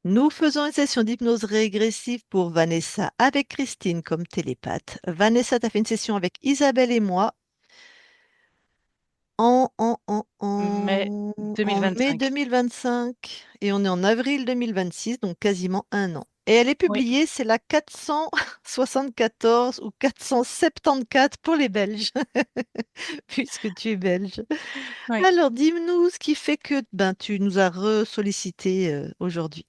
Nous faisons une session d'hypnose régressive pour Vanessa avec Christine comme télépathe. Vanessa, tu as fait une session avec Isabelle et moi Mai en mai 2025. 2025 et on est en avril 2026, donc quasiment un an. Et elle est Oui, publiée, c'est la 474 ou 474 pour les Belges, puisque tu es belge. oui. Alors, dis-nous ce qui fait que tu nous as ressollicité aujourd'hui.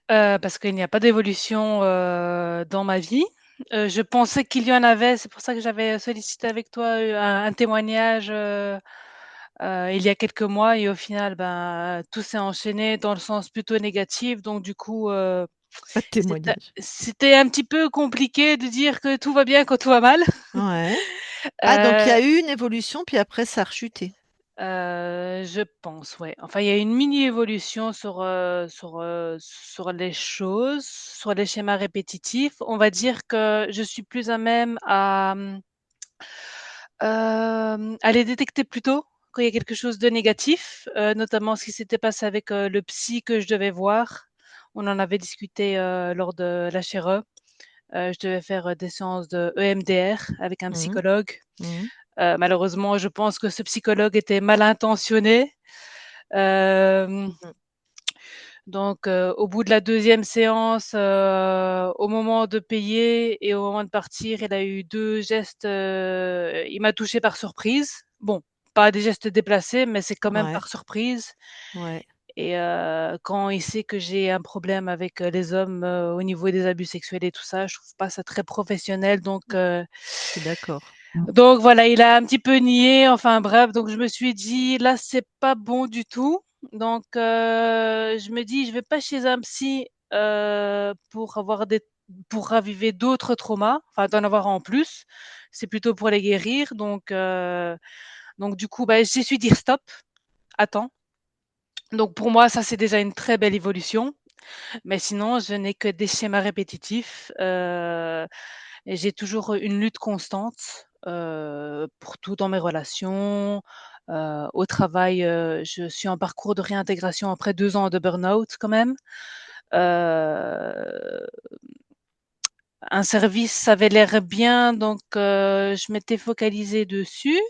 Parce qu'il n'y a pas d'évolution, dans ma vie. Je pensais qu'il y en avait, c'est pour ça que j'avais sollicité avec toi, un témoignage, il y a quelques mois et au final, ben, tout s'est enchaîné dans le sens plutôt négatif. Donc du coup, Pas de témoignage. c'était un petit peu compliqué de dire que tout va bien quand tout va mal. Ouais. Ah, donc il y Heu a eu une évolution, puis après ça a rechuté. Je pense, ouais. Enfin, il y a une mini évolution sur les choses, sur les schémas répétitifs. On va dire que je suis plus à même à les détecter plus tôt quand il y a quelque chose de négatif, notamment ce qui s'était passé avec, le psy que je devais voir. On en avait discuté, lors de la l'HRE. Je devais faire, des séances de EMDR avec un Mhm, psychologue. mhm, Malheureusement, je pense que ce psychologue était mal intentionné. Hem, mhm. donc au bout de la deuxième séance, au moment de payer et au moment de partir, il a eu 2 gestes, il m'a touchée par surprise. Bon, pas des gestes déplacés, mais c'est quand même Ouais, par surprise ouais, et quand il sait que j'ai un problème avec, les hommes, au niveau des abus sexuels et tout ça, je trouve pas ça très professionnel je suis d'accord. donc voilà, il a un petit peu nié, enfin bref, donc je me suis dit: «Là, c'est pas bon du tout». Donc je me dis: «Je vais pas chez un psy, pour raviver d'autres traumas, enfin d'en avoir en plus. C'est plutôt pour les guérir». Donc du coup, bah, j'ai su dire: «Stop, attends». Donc pour moi, ça, c'est déjà une très belle évolution. Mais sinon, je n'ai que des schémas répétitifs, et j'ai toujours une lutte constante, pour tout dans mes relations, au travail, je suis en parcours de réintégration après 2 ans de burn-out quand même. Heu, un service avait l'air bien, donc je m'étais focalisée dessus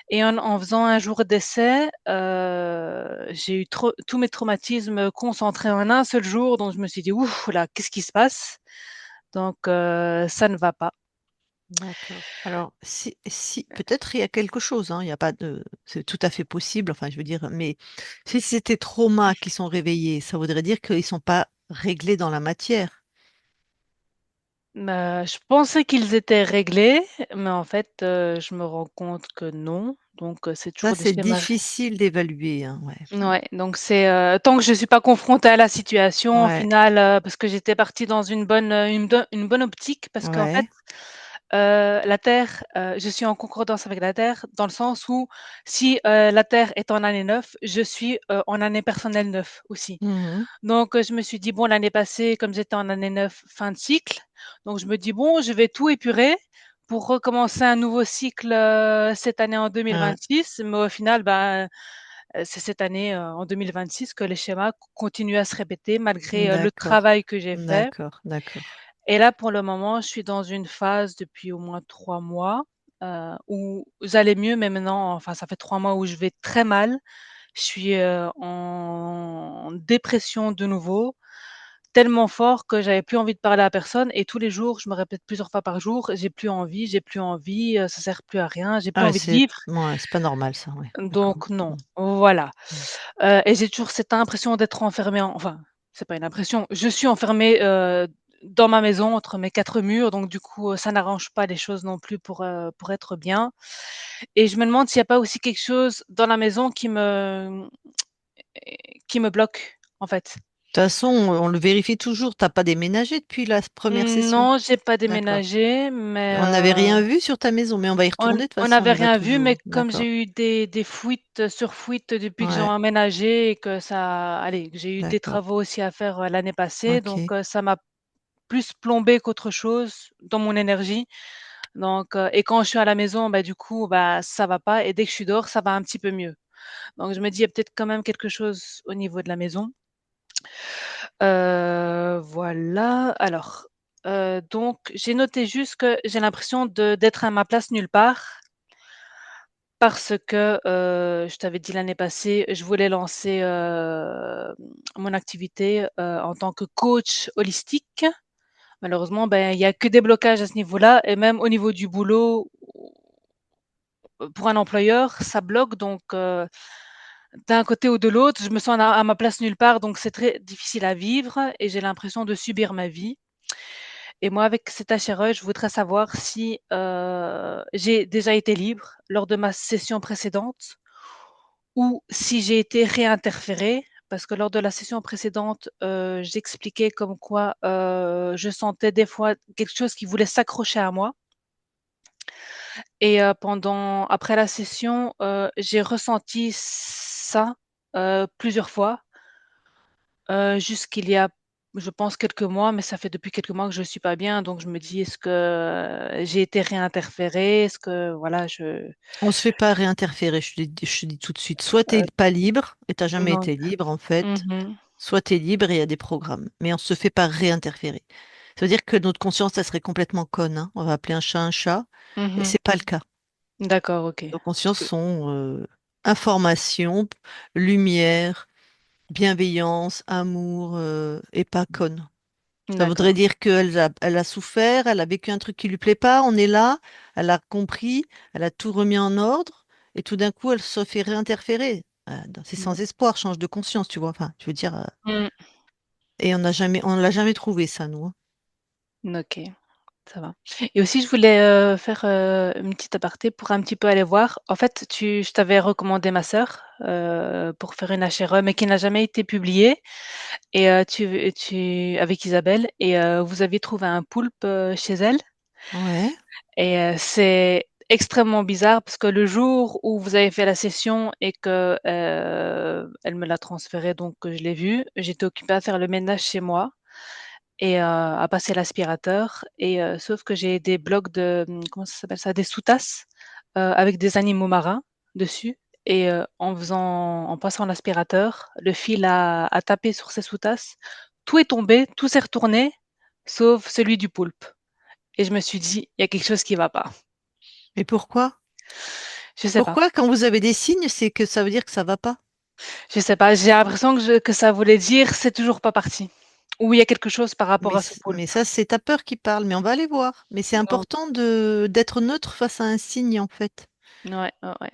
et en faisant un jour d'essai, j'ai eu tous mes traumatismes concentrés en un seul jour, donc je me suis dit: «Ouf là, qu'est-ce qui se passe?» Donc ça ne va pas. D'accord. Alors, si peut-être il y a quelque chose, hein, il y a pas de c'est tout à fait possible, enfin, je veux dire, mais si c'est tes traumas qui sont réveillés, ça voudrait dire qu'ils sont pas réglés dans la matière. Je pensais qu'ils étaient réglés, mais en fait, je me rends compte que non, donc c'est Ça, toujours des c'est schémas. difficile d'évaluer, hein, ouais. Ouais, donc c'est, tant que je suis pas confrontée à la situation, au Ouais, final, parce que j'étais partie dans une bonne optique parce qu'en fait, ouais. la Terre, je suis en concordance avec la Terre dans le sens où si, la Terre est en année 9, je suis, en année personnelle 9 aussi. Mmh. Donc je me suis dit: «Bon, l'année passée, comme j'étais en année 9, fin de cycle, donc je me dis: "Bon, je vais tout épurer pour recommencer un nouveau cycle, cette année en Ouais, 2026"». Mais au final, ben, c'est cette année, en 2026 que les schémas continuent à se répéter malgré, le d'accord, travail que j'ai fait. d'accord, d'accord. Et là, pour le moment, je suis dans une phase depuis au moins 3 mois, où j'allais mieux, mais maintenant, enfin, ça fait 3 mois où je vais très mal. Je suis, en dépression de nouveau, tellement fort que j'avais plus envie de parler à personne et tous les jours, je me répète plusieurs fois par jour: j'ai plus envie, ça sert plus à rien, j'ai plus Ah ouais, envie de vivre». c'est pas normal ça, ouais, d'accord. Donc non, Mmh, voilà. mmh. Et j'ai toujours cette impression d'être enfermée enfin, c'est pas une impression, je suis enfermée, dans ma maison entre mes 4 murs, donc du coup, ça n'arrange pas les choses non plus pour être bien. Et je me demande s'il y a pas aussi quelque chose dans la maison qui me bloque, en fait. De toute façon, on le vérifie toujours. T'as pas déménagé depuis la première session? Non, j'ai pas D'accord. déménagé, mais On n'avait rien vu sur ta maison, mais on va y retourner de toute on façon, on n'avait y va rien vu, toujours. mais comme D'accord. j'ai eu des fuites sur fuites depuis que j'ai Ouais, emménagé et que ça allez, que j'ai eu des d'accord. travaux aussi à faire, l'année passée, donc OK. ça m'a plus plombé qu'autre chose dans mon énergie. Donc et quand je suis à la maison, bah, du coup, bah, ça va pas et dès que je suis dehors, ça va un petit peu mieux. Donc je me dis: «Il y a peut-être quand même quelque chose au niveau de la maison». Voilà. Alors, donc j'ai noté juste que j'ai l'impression de d'être à ma place nulle part parce que, je t'avais dit l'année passée, je voulais lancer, mon activité, en tant que coach holistique. Malheureusement, ben, il y a que des blocages à ce niveau-là et même au niveau du boulot, pour un employeur, ça bloque donc d'un côté ou de l'autre, je me sens à ma place nulle part, donc c'est très difficile à vivre et j'ai l'impression de subir ma vie. Et moi, avec cet HRE, je voudrais savoir si j'ai déjà été libre lors de ma session précédente ou si j'ai été réinterférée. Parce que lors de la session précédente, j'expliquais comme quoi je sentais des fois quelque chose qui voulait s'accrocher à moi. Et après la session, j'ai ressenti ça plusieurs fois. Jusqu'il y a, je pense quelques mois, mais ça fait depuis quelques mois que je suis pas bien, donc je me dis: «Est-ce que, j'ai été réinterférée? Est-ce que voilà, je» On se fait pas réinterférer, je te dis tout de suite. Soit tu n'es pas libre, et tu n'as jamais non. été libre en fait, Mmh. soit tu es libre et il y a des programmes. Mais on se fait pas réinterférer. Ça veut dire que notre conscience, ça serait complètement conne, hein. On va appeler un chat, et Mmh. c'est pas le cas. D'accord, OK. Nos Parce consciences que sont information, lumière, bienveillance, amour, et pas conne. Ça voudrait d'accord. dire elle a souffert, elle a vécu un truc qui lui plaît pas, on est là, elle a compris, elle a tout remis en ordre, et tout d'un coup, elle se fait réinterférer. C'est Mmh. sans espoir, change de conscience, tu vois. Enfin, je veux dire, Mmh. et on l'a jamais trouvé, ça, nous, hein. OK. Ça va. Et aussi je voulais, faire, une petite aparté pour un petit peu aller voir. En fait, je t'avais recommandé ma sœur, pour faire une HRE, mais qui n'a jamais été publiée et tu avec Isabelle et vous aviez trouvé un poulpe, chez elle Ouais. et c'est extrêmement bizarre parce que le jour où vous avez fait la session et que, elle me l'a transféré donc que je l'ai vu, j'étais occupée à faire le ménage chez moi et à passer l'aspirateur et sauf que j'ai des blocs de, comment ça s'appelle ça? Des sous-tasses, avec des animaux marins dessus et en passant l'aspirateur, le fil a tapé sur ces sous-tasses. Tout est tombé, tout s'est retourné, sauf celui du poulpe et je me suis dit: «Il y a quelque chose qui va pas». Mais pourquoi? Je sais pas, Pourquoi, quand vous avez des signes, c'est que ça veut dire que ça va pas? je sais pas, j'ai l'impression que ça voulait dire: «C'est toujours pas parti» ou il y a quelque chose par rapport à ce Mais poulpe. ça, c'est ta peur qui parle, mais on va aller voir. Mais c'est Non, important d'être neutre face à un signe, en fait. ouais, ouais, ouais.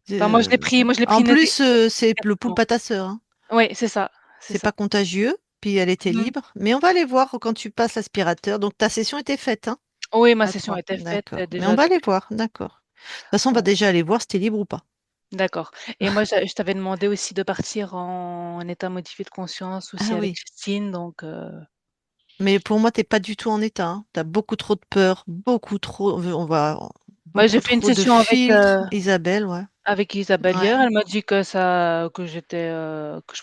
Enfin Euh, moi je l'ai En pris plus, c'est le négativement. poulpe à ta sœur, hein. Oui, c'est ça, c'est C'est ça. pas contagieux, puis elle était Mmh. libre. Mais on va aller voir quand tu passes l'aspirateur. Donc ta session était faite, hein, Oui, ma à session trois. était faite, D'accord. Mais on déjà va aller depuis voir, d'accord. De toute façon, on va ouais, déjà aller voir si t'es libre ou pas. d'accord et moi je t'avais demandé aussi de partir en état modifié de conscience aussi Ah avec oui. Christine donc Mais pour moi, t'es pas du tout en état, hein. T'as beaucoup trop de peur, beaucoup trop. On va bah, j'ai beaucoup fait une trop de session filtres, Isabelle, ouais. avec Isabelle Ouais. hier, elle m'a dit que je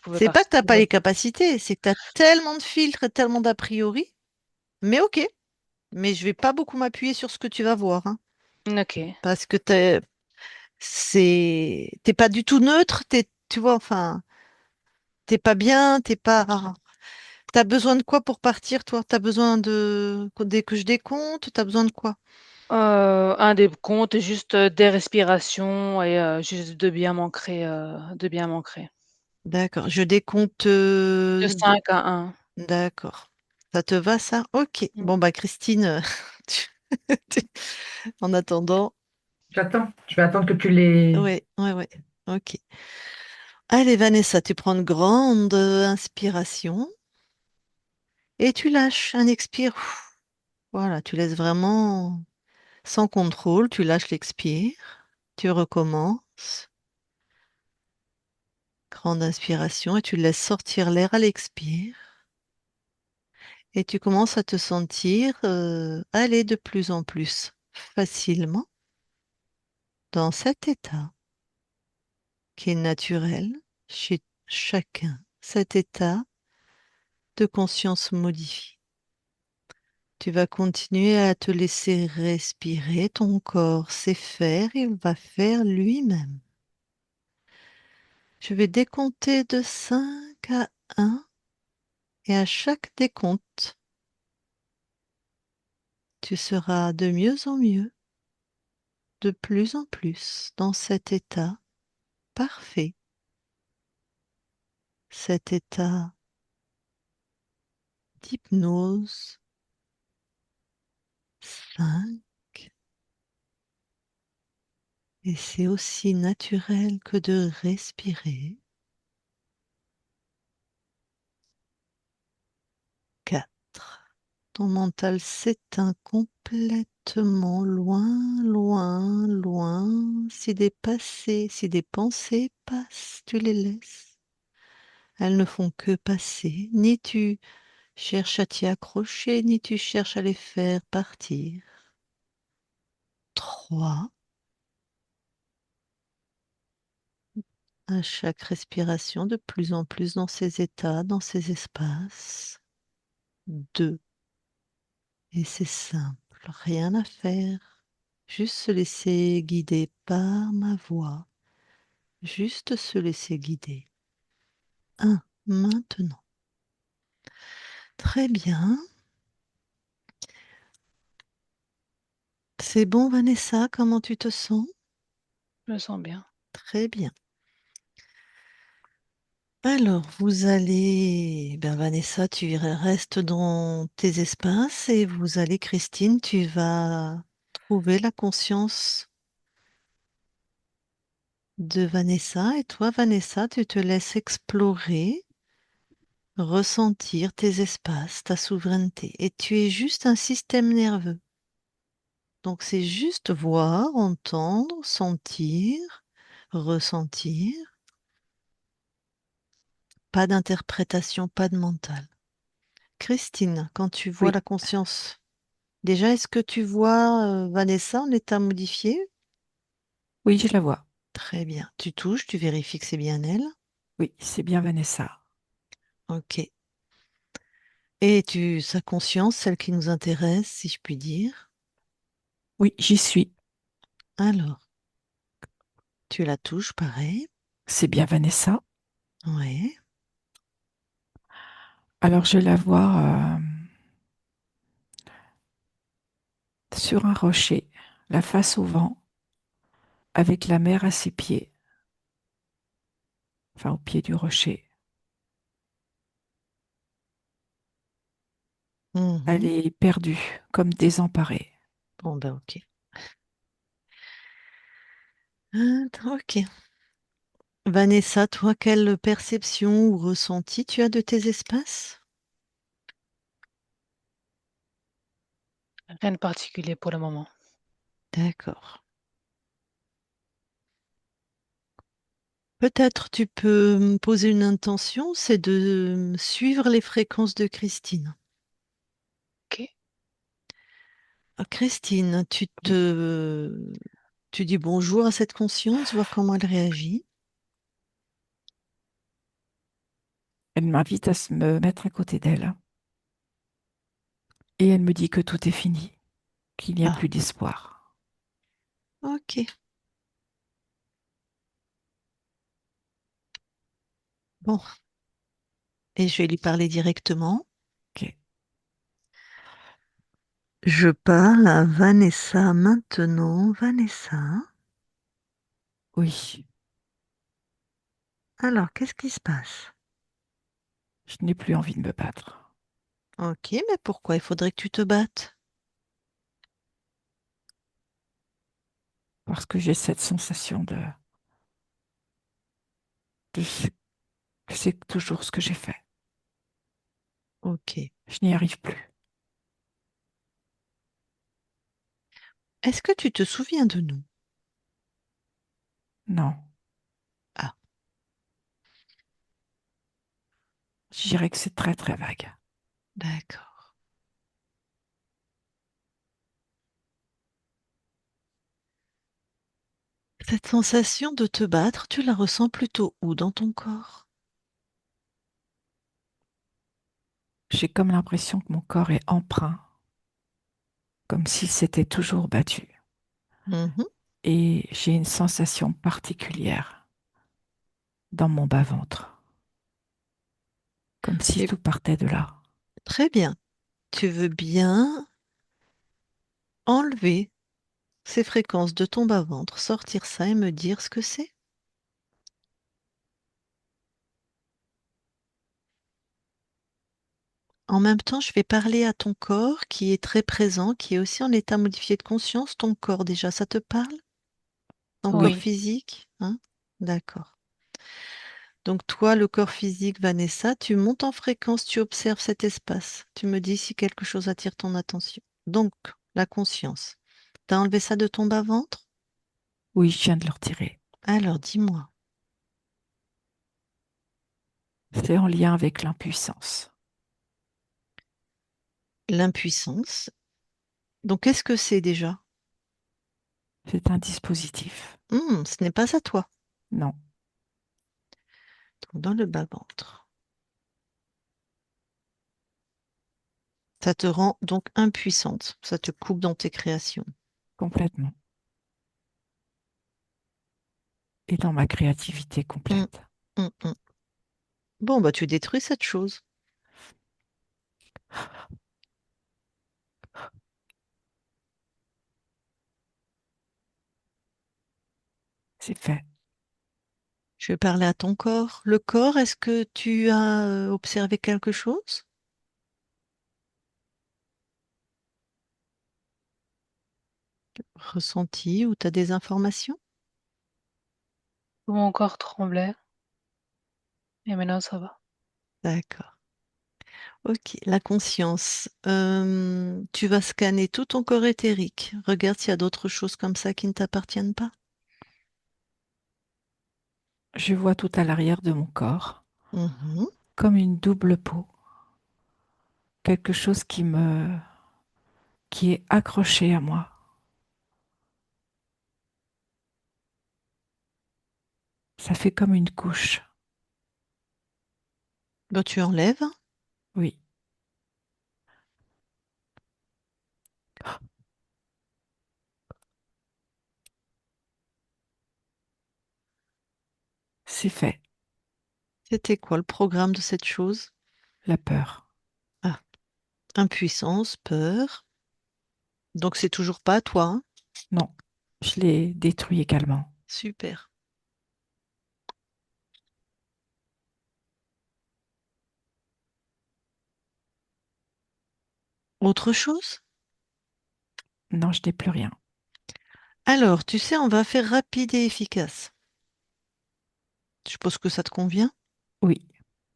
pouvais C'est pas que partir t'as pas les capacités, c'est que t'as tellement de filtres et tellement d'a priori. Mais ok. Mais je vais pas beaucoup m'appuyer sur ce que tu vas voir, hein. OK. Parce que t'es pas du tout neutre, tu vois, enfin, t'es pas bien, t'es pas. T'as besoin de quoi pour partir, toi? T'as besoin dès que je décompte, t'as besoin de quoi? Un des comptes, juste, des respirations et juste de bien m'ancrer. D'accord. Je décompte De 5 à 1. D'accord. Ça te va, ça? Ok. Mmh. Bon, bah, Christine, tu- tu- en attendant. J'attends. Je vais attendre que tu les. Ouais, ouais, ouais. Ok. Allez, Vanessa, tu prends une grande inspiration et tu lâches un expire. Voilà, tu laisses vraiment sans contrôle, tu lâches l'expire, tu recommences. Grande inspiration et tu laisses sortir l'air à l'expire. Et tu commences à te sentir aller de plus en plus facilement dans cet état qui est naturel chez chacun, cet état de conscience modifié. Tu vas continuer à te laisser respirer, ton corps sait faire, il va faire lui-même. Je vais décompter de 5 à 1 Et à chaque décompte, tu seras de mieux en mieux, de plus en plus dans cet état parfait, cet état d'hypnose 5. Et c'est aussi naturel que de respirer. 4. Ton mental s'éteint complètement, loin, loin, loin. Si des passés, si des pensées passent, tu les laisses. Elles ne font que passer. Ni tu cherches à t'y accrocher, ni tu cherches à les faire partir. 3. À chaque respiration, de plus en plus dans ces états, dans ces espaces. 2. Et c'est simple, rien à faire. Juste se laisser guider par ma voix. Juste se laisser guider. 1. Maintenant. Très bien. C'est bon, Vanessa, comment tu te sens? Je me sens bien. Très bien. Alors, vous allez, ben Vanessa, tu restes dans tes espaces et vous allez, Christine, tu vas trouver la conscience de Vanessa et toi, Vanessa, tu te laisses explorer, ressentir tes espaces, ta souveraineté. Et tu es juste un système nerveux. Donc, c'est juste voir, entendre, sentir, ressentir. Pas d'interprétation, pas de mental. Christine, quand tu vois Oui, la conscience, déjà, est-ce que tu vois Vanessa en état modifié? oui, je la vois. Très bien. Tu touches, tu vérifies que c'est bien elle. Oui, c'est bien Vanessa. Ok. Et sa conscience, celle qui nous intéresse, si je puis dire. Oui, j'y suis. Alors, tu la touches, pareil. C'est bien Vanessa. Ouais. Alors, je la vois sur un rocher, la face au vent, avec la mer à ses pieds, enfin au pied du rocher. Elle Mhm. est perdue, comme désemparée. Bon, ben, ok. Ok. Vanessa, toi, quelle perception ou ressenti tu as de tes espaces? Rien de particulier pour le moment. D'accord. Peut-être tu peux me poser une intention, c'est de suivre les fréquences de Christine. Ok. Christine, Oui. tu dis bonjour à cette conscience, voir comment elle réagit. Elle m'invite à me mettre à côté d'elle. Et elle me dit que tout est fini, qu'il n'y a Ah, plus d'espoir. ok. Bon, et je vais lui parler directement. Ok. Je parle à Vanessa maintenant. Vanessa, Oui, alors qu'est-ce qui se passe? je n'ai plus envie de me battre. Ok, mais pourquoi il faudrait que tu te battes? Parce que j'ai cette sensation de que c'est toujours ce que j'ai fait. Ok. Je n'y arrive plus. Est-ce que tu te souviens de nous? Non, Ah, je dirais que c'est très très vague. d'accord. Cette sensation de te battre, tu la ressens plutôt où dans ton corps? J'ai comme l'impression que mon corps est empreint, comme s'il s'était toujours battu. Mhm. Et j'ai une sensation particulière dans mon bas-ventre, comme comme si Et tout partait de là. très bien. Tu veux bien enlever ces fréquences de ton bas-ventre, sortir ça et me dire ce que c'est? En même temps, je vais parler à ton corps qui est très présent, qui est aussi en état modifié de conscience. Ton corps, déjà, ça te parle? Ton corps Oui. physique, hein? D'accord. Donc toi, le corps physique, Vanessa, tu montes en fréquence, tu observes cet espace. Tu me dis si quelque chose attire ton attention. Donc, la conscience. T'as enlevé ça de ton bas-ventre? Oui, je viens de le retirer. Alors, dis-moi. C'est en lien avec l'impuissance. L'impuissance. Donc, qu'est-ce que c'est déjà? C'est un dispositif. Ce n'est pas à toi. Non, Donc, dans le bas-ventre. Ça te rend donc impuissante. Ça te coupe dans tes créations. complètement. Et dans ma créativité Hum, complète. hum. Bon, bah tu détruis cette chose. C'est fait. Je vais parler à ton corps. Le corps, est-ce que tu as observé quelque chose? Ressenti ou tu as des informations? Mon corps tremblait et maintenant ça va. D'accord. Ok, la conscience. Tu vas scanner tout ton corps éthérique. Regarde s'il y a d'autres choses comme ça qui ne t'appartiennent pas. Je vois tout à l'arrière de mon corps, Mhm. comme une double peau. Quelque chose qui est accroché à moi. Ça fait comme une couche. Bah, tu enlèves. Oui, c'est fait. C'était quoi le programme de cette chose? La peur. Ah, impuissance, peur. Donc c'est toujours pas à toi, hein? Non, je l'ai détruit également. Super. Autre chose? Non, je n'ai plus rien. Alors, tu sais, on va faire rapide et efficace. Je suppose que ça te convient. Oui,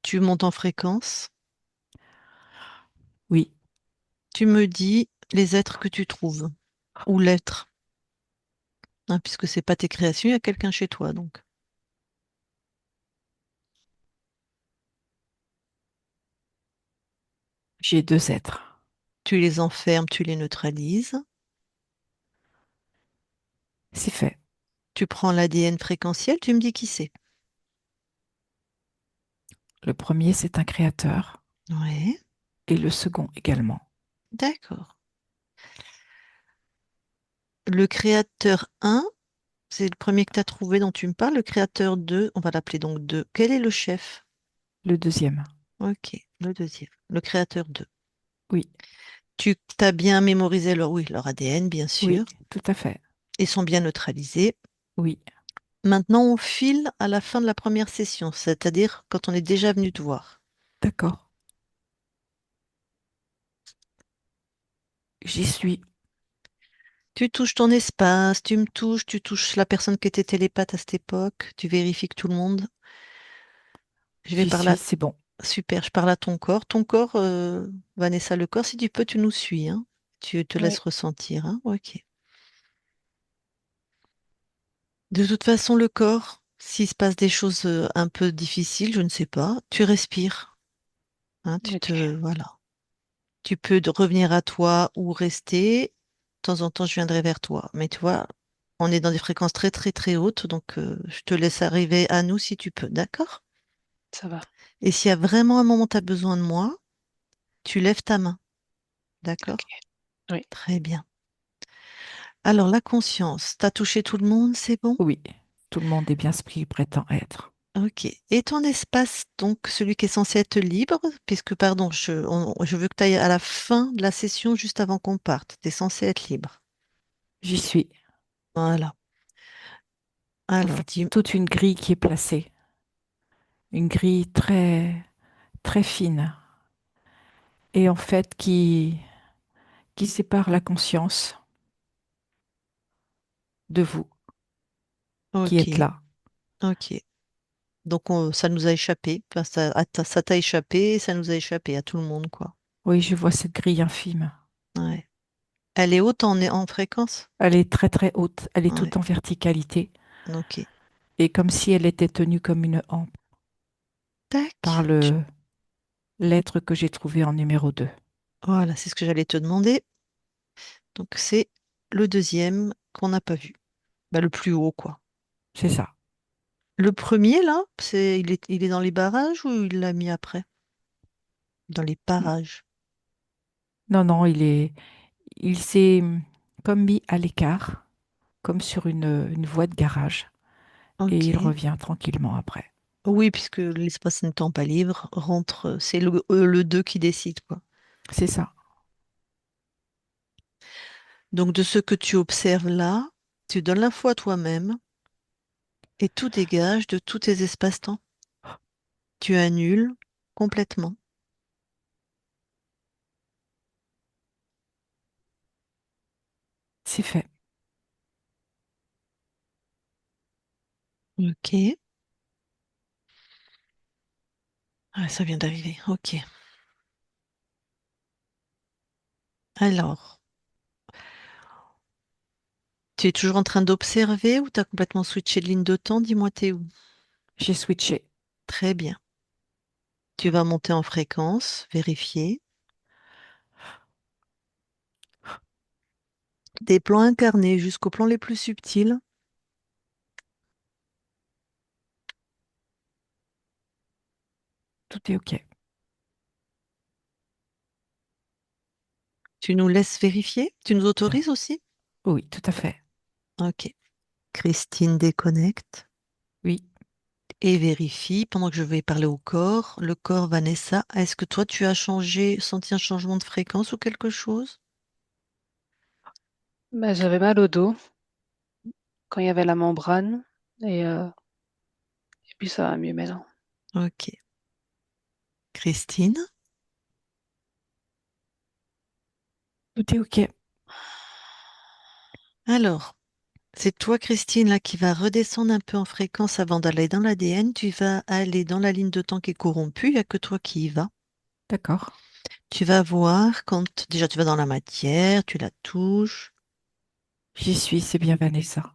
Tu montes en fréquence. oui, Tu me dis les êtres que tu trouves. Ou l'être. Hein, puisque c'est pas tes créations, il y a quelqu'un chez toi, donc. j'ai deux êtres. Tu les enfermes, tu les neutralises. C'est fait. Tu prends l'ADN fréquentiel, tu me dis qui c'est. Le premier, c'est un créateur Ouais, et le second également. d'accord. Le créateur un, c'est le premier que tu as trouvé dont tu me parles. Le créateur 2, on va l'appeler donc 2. Quel est le chef? Le deuxième. Ok, le deuxième. Le créateur 2. Oui, Tu t'as bien mémorisé oui, leur ADN, bien oui, sûr. tout à fait. Ils sont bien neutralisés. Oui, Maintenant, on file à la fin de la première session, c'est-à-dire quand on est déjà venu te voir. d'accord. J'y suis. Tu touches ton espace, tu me touches, tu touches la personne qui était télépathe à cette époque, tu vérifies que tout le monde. Je vais J'y parler suis, c'est bon. super, je parle à ton corps. Ton corps, Vanessa, le corps, si tu peux, tu nous suis, hein. Tu te laisses Oui, ressentir, hein. Ok. De toute façon, le corps, s'il se passe des choses un peu difficiles, je ne sais pas, tu respires, hein, ok, voilà. Tu peux revenir à toi ou rester. De temps en temps, je viendrai vers toi. Mais tu vois, on est dans des fréquences très, très, très hautes, donc je te laisse arriver à nous si tu peux, d'accord? ça va. Et s'il y a vraiment un moment où tu as besoin de moi, tu lèves ta main, Ok, d'accord? oui, Très bien. Alors, la conscience, t'as touché tout le monde, c'est bon? Oui, tout le monde est bien ce qu'il prétend être. Ok. Et ton espace, donc celui qui est censé être libre, puisque, pardon, je veux que tu ailles à la fin de la session juste avant qu'on parte. Tu es censé être libre. J'y suis. Voilà. En Alors, fait, toute une grille qui est placée. Une grille très, très fine. Et en fait, qui sépare la conscience de vous qui êtes ok, là. ok. Donc, ça nous a échappé. Enfin, ça t'a échappé, ça nous a échappé à tout le monde, quoi. Oui, je vois cette grille infime. Ouais. Elle est haute en fréquence? Elle est très très haute. Elle est Ouais. toute en verticalité. Ok. Et comme si elle était tenue comme une hampe par Tac. le l'être que j'ai trouvé en numéro 2. Voilà, c'est ce que j'allais te demander. Donc, c'est le deuxième qu'on n'a pas vu. Bah, le plus haut, quoi. C'est ça. Le premier, là, il est dans les barrages ou il l'a mis après? Dans les parages. Non, non, il s'est comme mis à l'écart, comme sur une voie de garage. Et il Ok. revient tranquillement après. Oui, puisque l'espace n'étant pas libre, rentre, c'est le 2 qui décide, quoi. C'est ça. Donc, de ce que tu observes là, tu donnes l'info à toi-même et tout dégage de tous tes espaces-temps. Tu annules complètement. C'est fait. Ok. Ah, ça vient d'arriver. Ok. Alors, tu es toujours en train d'observer ou tu as complètement switché de ligne de temps? Dis-moi, t'es où? J'ai switché. Très bien. Tu vas monter en fréquence, vérifier. Des plans incarnés jusqu'aux plans les plus subtils. Tout est OK. Tu nous laisses vérifier? Tu nous Tout à- autorises aussi? Oui, tout à fait. Ok. Christine déconnecte Oui. et vérifie pendant que je vais parler au corps. Le corps, Vanessa, est-ce que toi, tu as senti un changement de fréquence ou quelque chose? Bah, j'avais mal au dos quand il y avait la membrane et puis ça va mieux maintenant. Ok. Christine? Tout est OK. Alors, c'est toi, Christine, là, qui va redescendre un peu en fréquence avant d'aller dans l'ADN. Tu vas aller dans la ligne de temps qui est corrompue. Il n'y a que toi qui y vas. D'accord. Tu vas voir quand déjà tu vas dans la matière, tu la touches, J'y suis, c'est bien Vanessa.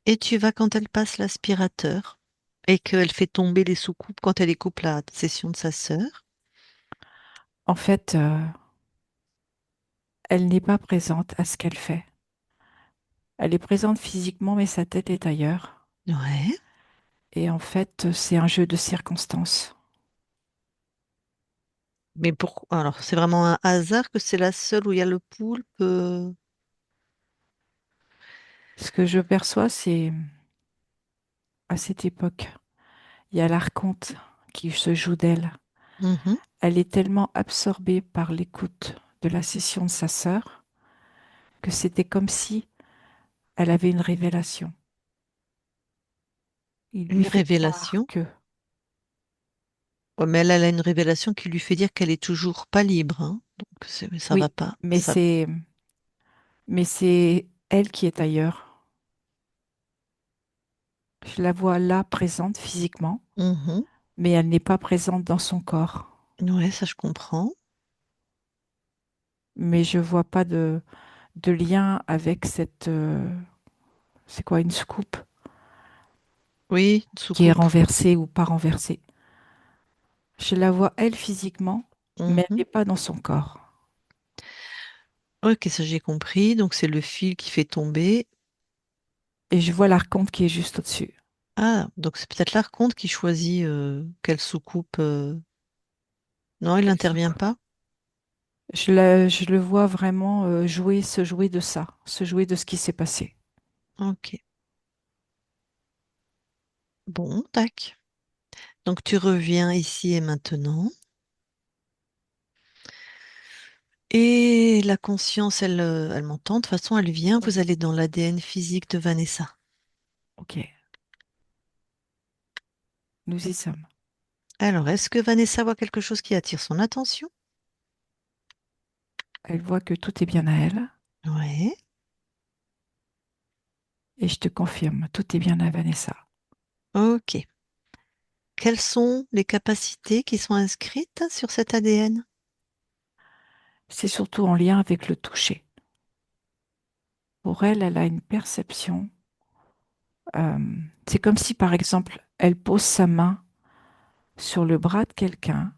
et tu vas quand elle passe l'aspirateur et qu'elle fait tomber les soucoupes quand elle découpe la session de sa sœur. En fait, elle n'est pas présente à ce qu'elle fait. Elle est présente physiquement, mais sa tête est ailleurs. Ouais. Et en fait, c'est un jeu de circonstances. Mais pourquoi? Alors, c'est vraiment un hasard que c'est la seule où il y a le poulpe. Ce que je perçois, c'est à cette époque, il y a l'archonte qui se joue d'elle. Mhm. Elle est tellement absorbée par l'écoute de la session de sa sœur que c'était comme si elle avait une révélation. Il lui Une fait croire révélation. que. Ouais, mais elle a une révélation qui lui fait dire qu'elle est toujours pas libre, hein. Donc, ça va Oui, pas. mais c'est elle qui est ailleurs. Je la vois là présente physiquement, Mhm. mais elle n'est pas présente dans son corps. Ouais, ça je comprends. Mais je vois pas de lien avec cette, c'est quoi, une scoop Oui, une qui est soucoupe. renversée ou pas renversée. Je la vois elle physiquement, mais elle Mhm. n'est pas dans son corps. Ok, ça j'ai compris. Donc c'est le fil qui fait tomber. Et je vois l'archonte qui est juste au-dessus. Ah, donc c'est peut-être l'archonte qui choisit quelle soucoupe. Non, il Quelle n'intervient soucoupe. pas. Je le vois vraiment se jouer de ça, se jouer de ce qui s'est passé. Ok. Bon, tac. Donc tu reviens ici et maintenant. Et la conscience, elle m'entend. De toute façon, elle vient. Vous allez dans l'ADN physique de Vanessa. Ok, nous y sommes. Alors, est-ce que Vanessa voit quelque chose qui attire son attention? Elle voit que tout est bien à elle. Ouais. Et je te confirme, tout est bien à Vanessa. Ok. Quelles sont les capacités qui sont inscrites sur cet ADN? C'est surtout en lien avec le toucher. Pour elle, elle a une perception. euh, c'est comme si, par exemple, elle pose sa main sur le bras de quelqu'un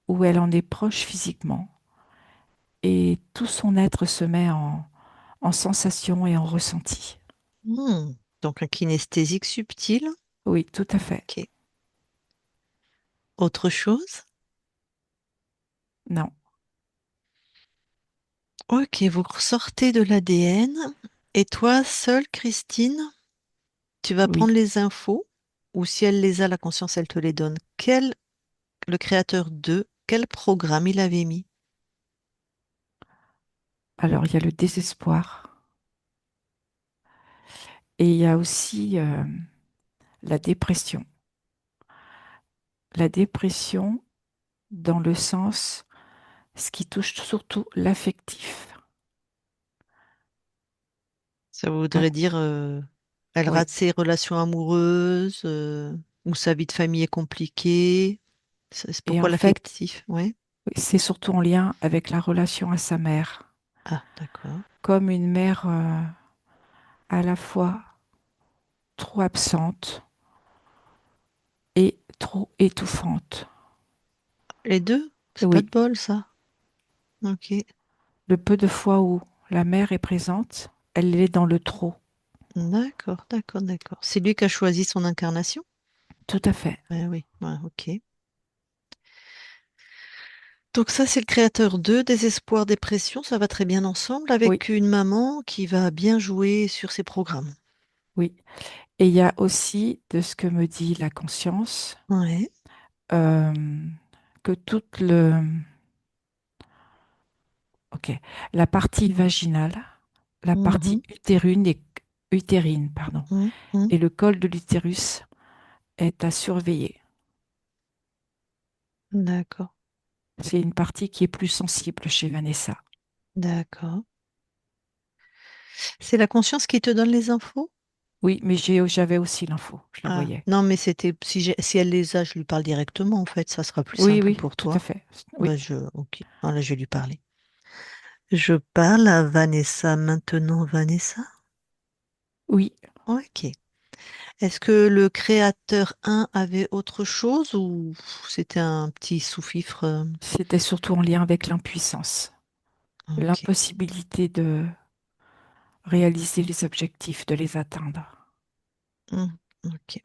où elle en est proche physiquement et tout son être se met en sensation et en ressenti. Hmm. Donc un kinesthésique subtil. Oui, tout à fait. Ok. Autre chose? Non, Ok, vous ressortez de l'ADN et toi seule, Christine, tu vas oui. prendre les infos ou si elle les a, la conscience, elle te les donne. Le créateur de, quel programme il avait mis? Alors, il y a le désespoir et il y a aussi la dépression. La dépression dans le sens, ce qui touche surtout l'affectif. Ça voudrait Ah, dire, elle oui. rate ses relations amoureuses ou sa vie de famille est compliquée. C'est Et en pourquoi fait, l'affectif? Ouais. c'est surtout en lien avec la relation à sa mère, Ah, d'accord. comme une mère à la fois trop absente et trop étouffante. Les deux? Et C'est pas de oui, bol, ça. Ok. le peu de fois où la mère est présente, elle est dans le trop. D'accord, d'accord, d'accord. C'est lui qui a choisi son incarnation? Tout à fait. Oui, ouais, ok. Donc ça, c'est le créateur 2, désespoir, dépression, ça va très bien ensemble Oui, avec une maman qui va bien jouer sur ses programmes. oui. Et il y a aussi, de ce que me dit la conscience, Ouais. euh, que toute le, ok, la partie vaginale, la Mhm, partie utérine, pardon, mhm, mhm. et le col de l'utérus est à surveiller. D'accord, C'est une partie qui est plus sensible chez Vanessa. d'accord. C'est la conscience qui te donne les infos? Oui, mais j'avais aussi l'info, je la Ah, voyais. non, mais c'était si elle les a, je lui parle directement en fait, ça sera plus Oui, simple oui, pour tout à toi. fait. Bah, Oui, ok. Ah, là, je vais lui parler. Je parle à Vanessa maintenant, Vanessa. oui, Ok. Est-ce que le créateur un avait autre chose ou c'était un petit sous-fifre? c'était surtout en lien avec l'impuissance, Ok. l'impossibilité de réaliser les objectifs, de les atteindre. Hmm, ok.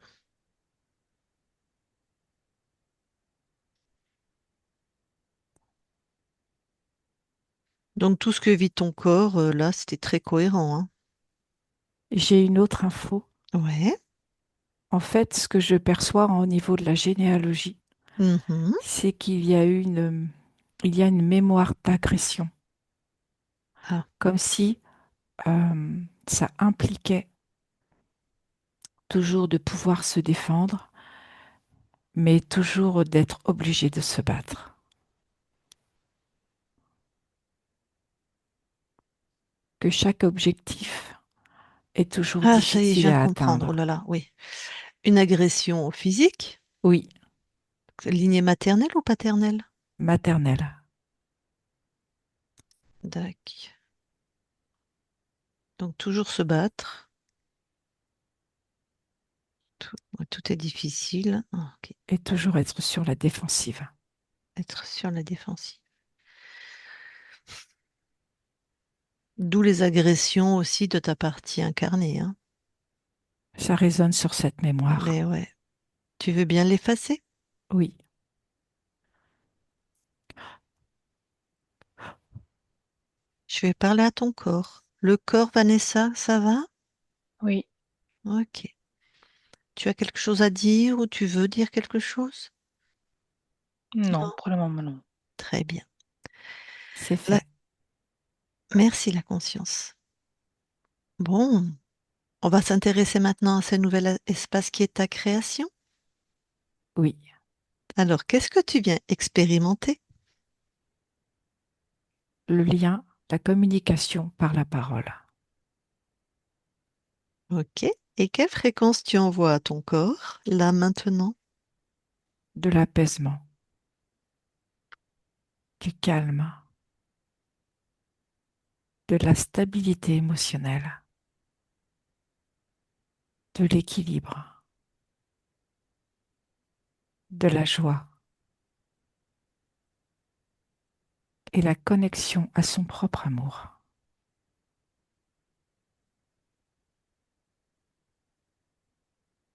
Donc tout ce que vit ton corps, là, c'était très cohérent, hein. J'ai une autre info. Ouais. En fait, ce que je perçois au niveau de la généalogie, Mhm. c'est il y a une mémoire d'agression, Ah. comme si ça impliquait toujours de pouvoir se défendre, mais toujours d'être obligé de se battre. Que chaque objectif est toujours Ah, ça y est, je difficile viens de à comprendre. Oh atteindre. là là, oui. Une agression physique, Oui, lignée maternelle ou paternelle? maternelle. D'accord. Donc toujours se battre. Tout, ouais, tout est difficile. Ah, ok. Et toujours être sur la défensive. Être sur la défensive. D'où les agressions aussi de ta partie incarnée, hein. Ça résonne sur cette mémoire. Mais ouais. Tu veux bien l'effacer? Oui, Je vais parler à ton corps. Le corps, Vanessa, ça va? Oui. Ok. Tu as quelque chose à dire ou tu veux dire quelque chose? Non, Non? pour le moment, non. Très bien. C'est La- fait. Merci la conscience. Bon, on va s'intéresser maintenant à ce nouvel espace qui est ta création. Oui. Alors, qu'est-ce que tu viens expérimenter? Le lien, la communication par la parole. Ok. Et quelle fréquence tu envoies à ton corps, là maintenant? De l'apaisement, du calme, de la stabilité émotionnelle, de l'équilibre, de la joie et la connexion à son propre amour.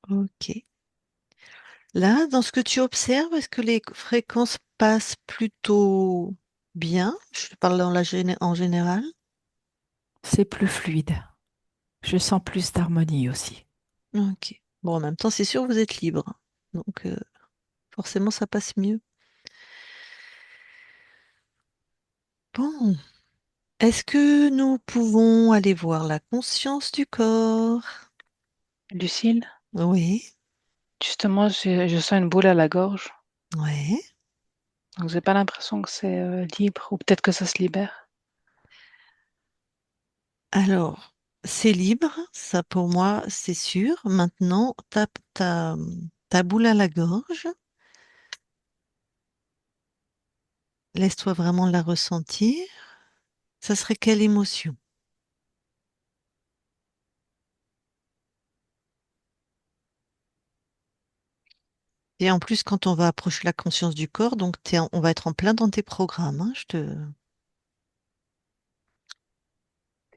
Ok. Là, dans ce que tu observes, est-ce que les fréquences passent plutôt bien? Je parle en général. C'est plus fluide. Je sens plus d'harmonie aussi. Ok. Bon, en même temps, c'est sûr, vous êtes libre. Donc, forcément, ça passe mieux. Bon. Est-ce que nous pouvons aller voir la conscience du corps? Lucille, Oui. justement, je sens une boule à la gorge. Ouais. Donc, j'ai pas l'impression que c'est libre, ou peut-être que ça se libère. Alors, c'est libre, ça pour moi, c'est sûr. Maintenant, ta boule à la gorge, laisse-toi vraiment la ressentir. Ça serait quelle émotion? Et en plus, quand on va approcher la conscience du corps, donc on va être en plein dans tes programmes, hein,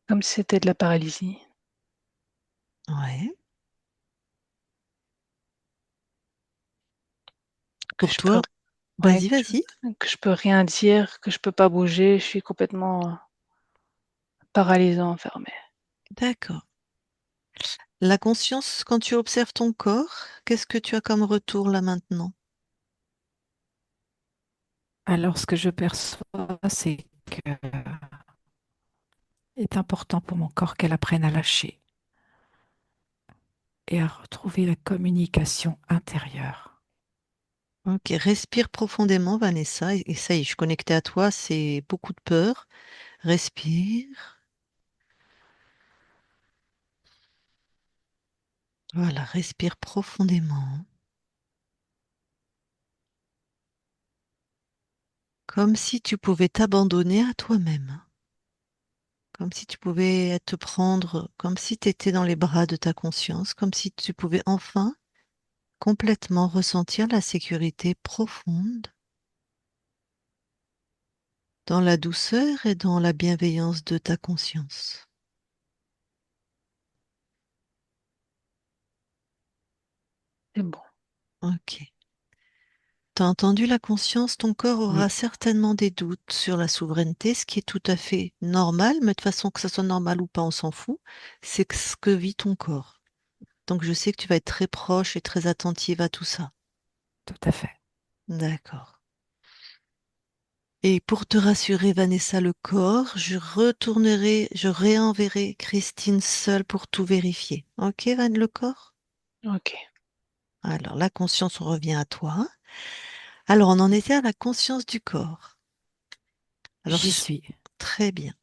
Comme si c'était de la paralysie. Ouais. Que Pour je peux, toi, ouais, vas-y, vas-y. que je peux rien dire, que je peux pas bouger. Je suis complètement paralysée, enfermée. D'accord. La conscience, quand tu observes ton corps, qu'est-ce que tu as comme retour là maintenant? Alors, ce que je perçois, c'est que est important pour mon corps qu'elle apprenne à lâcher et à retrouver la communication intérieure. Ok, respire profondément, Vanessa. Et ça y est, je suis connectée à toi, c'est beaucoup de peur. Respire. Voilà, respire profondément. Comme si tu pouvais t'abandonner à toi-même. Comme si tu pouvais te prendre, comme si tu étais dans les bras de ta conscience, comme si tu pouvais enfin complètement ressentir la sécurité profonde dans la douceur et dans la bienveillance de ta conscience. C'est bon. Ok. T'as entendu la conscience, ton corps aura Oui, certainement des doutes sur la souveraineté, ce qui est tout à fait normal, mais de toute façon, que ça soit normal ou pas, on s'en fout. C'est ce que vit ton corps. Donc je sais que tu vas être très proche et très attentive à tout ça. tout à fait. D'accord. Et pour te rassurer, Vanessa, le corps, je réenverrai Christine seule pour tout vérifier. Ok, Van, le corps? Ok. Alors, la conscience, on revient à toi. Alors, on en était à la conscience du corps. Alors, J'y suis. très bien.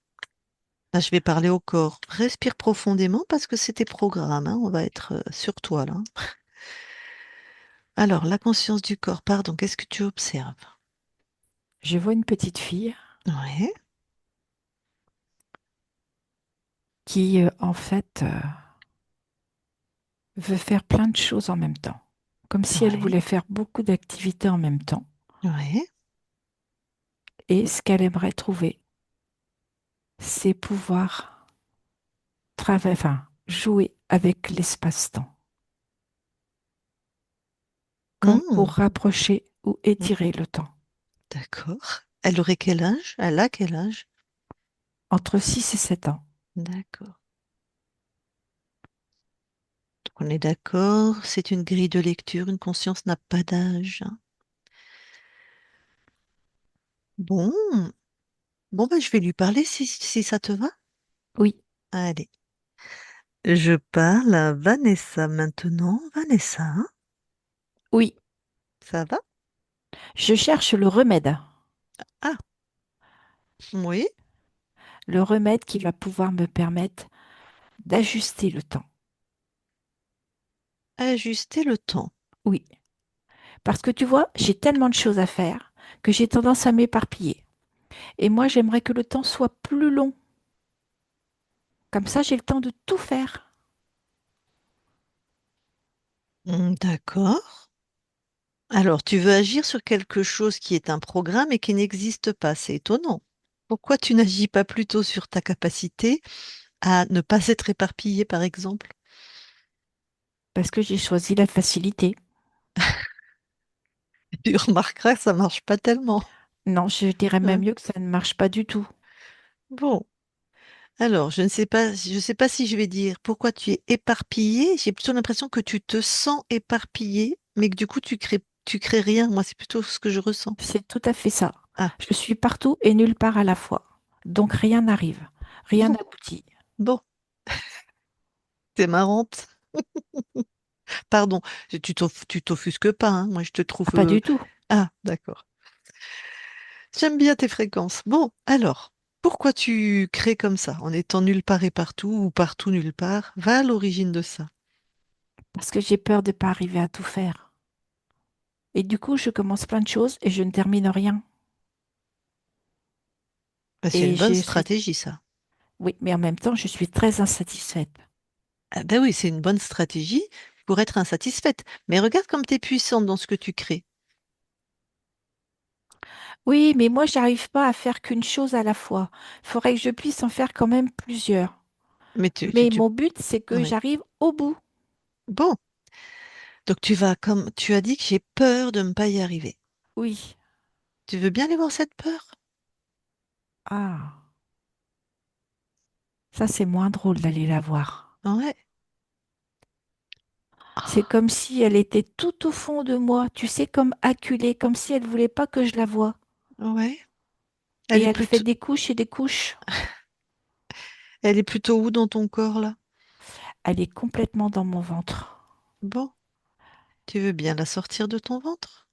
Là, je vais parler au corps. Respire profondément parce que c'est tes programmes, hein. On va être sur toi, là. Alors, la conscience du corps, pardon, qu'est-ce que tu observes? Je vois une petite fille Ouais, qui, en fait, veut faire plein de choses en même temps. Comme si elle ouais, voulait faire beaucoup d'activités en même temps. ouais. Et ce qu'elle aimerait trouver, c'est pouvoir enfin, jouer avec l'espace-temps, comme Hmm, pour rapprocher ou étirer le temps. d'accord. Elle aurait quel âge? Elle a quel âge? Entre 6 et 7 ans. D'accord. On est d'accord, c'est une grille de lecture, une conscience n'a pas d'âge. Bon, bon ben, je vais lui parler si ça te va. Oui, Allez, je parle à Vanessa maintenant. Vanessa, hein, oui. ça va? Je cherche le remède. Ah, oui, Le remède qui va pouvoir me permettre d'ajuster le temps. ajuster le temps. Oui. Parce que tu vois, j'ai tellement de choses à faire que j'ai tendance à m'éparpiller. Et moi, j'aimerais que le temps soit plus long. Comme ça, j'ai le temps de tout faire. D'accord. Alors, tu veux agir sur quelque chose qui est un programme et qui n'existe pas. C'est étonnant. Pourquoi tu n'agis pas plutôt sur ta capacité à ne pas être éparpillé, par exemple? Parce que j'ai choisi la facilité. Tu remarqueras que ça marche pas tellement. Non, je dirais même Hein. mieux que ça ne marche pas du tout. Bon, alors, je ne sais pas si je vais dire pourquoi tu es éparpillé. J'ai plutôt l'impression que tu te sens éparpillé, mais que du coup, tu crées rien. Moi, c'est plutôt ce que je ressens. C'est tout à fait ça. Ah, Je suis partout et nulle part à la fois. Donc rien n'arrive. Rien bon, n'aboutit. bon, t'es marrante. Pardon, tu t'offusques pas, hein. Moi, je te trouve. Ah, pas du tout. Ah, d'accord. J'aime bien tes fréquences. Bon, alors, pourquoi tu crées comme ça, en étant nulle part et partout, ou partout nulle part? Va à l'origine de ça. Parce que j'ai peur de ne pas arriver à tout faire. Et du coup, je commence plein de choses et je ne termine rien. Bah, c'est une Et bonne je suis... stratégie, ça. Oui, mais en même temps, je suis très insatisfaite. Ah ben oui, c'est une bonne stratégie pour être insatisfaite. Mais regarde comme tu es puissante dans ce que tu crées. Oui, mais moi, j'arrive pas à faire qu'une chose à la fois. Il faudrait que je puisse en faire quand même plusieurs. Mais tu, tu, Mais tu- mon but, c'est que ouais. j'arrive au bout. Bon, donc tu vas comme tu as dit que j'ai peur de ne pas y arriver. Oui. Tu veux bien aller voir cette peur? Ah, ça, c'est moins drôle d'aller la voir. Ouais. C'est Ah, comme si elle était tout au fond de moi, tu sais, comme acculée, comme si elle voulait pas que je la voie. ouais. Et Elle est elle fait plutôt, des couches et des couches. elle est plutôt où dans ton corps là? Elle est complètement dans mon ventre. Bon, tu veux bien la sortir de ton ventre?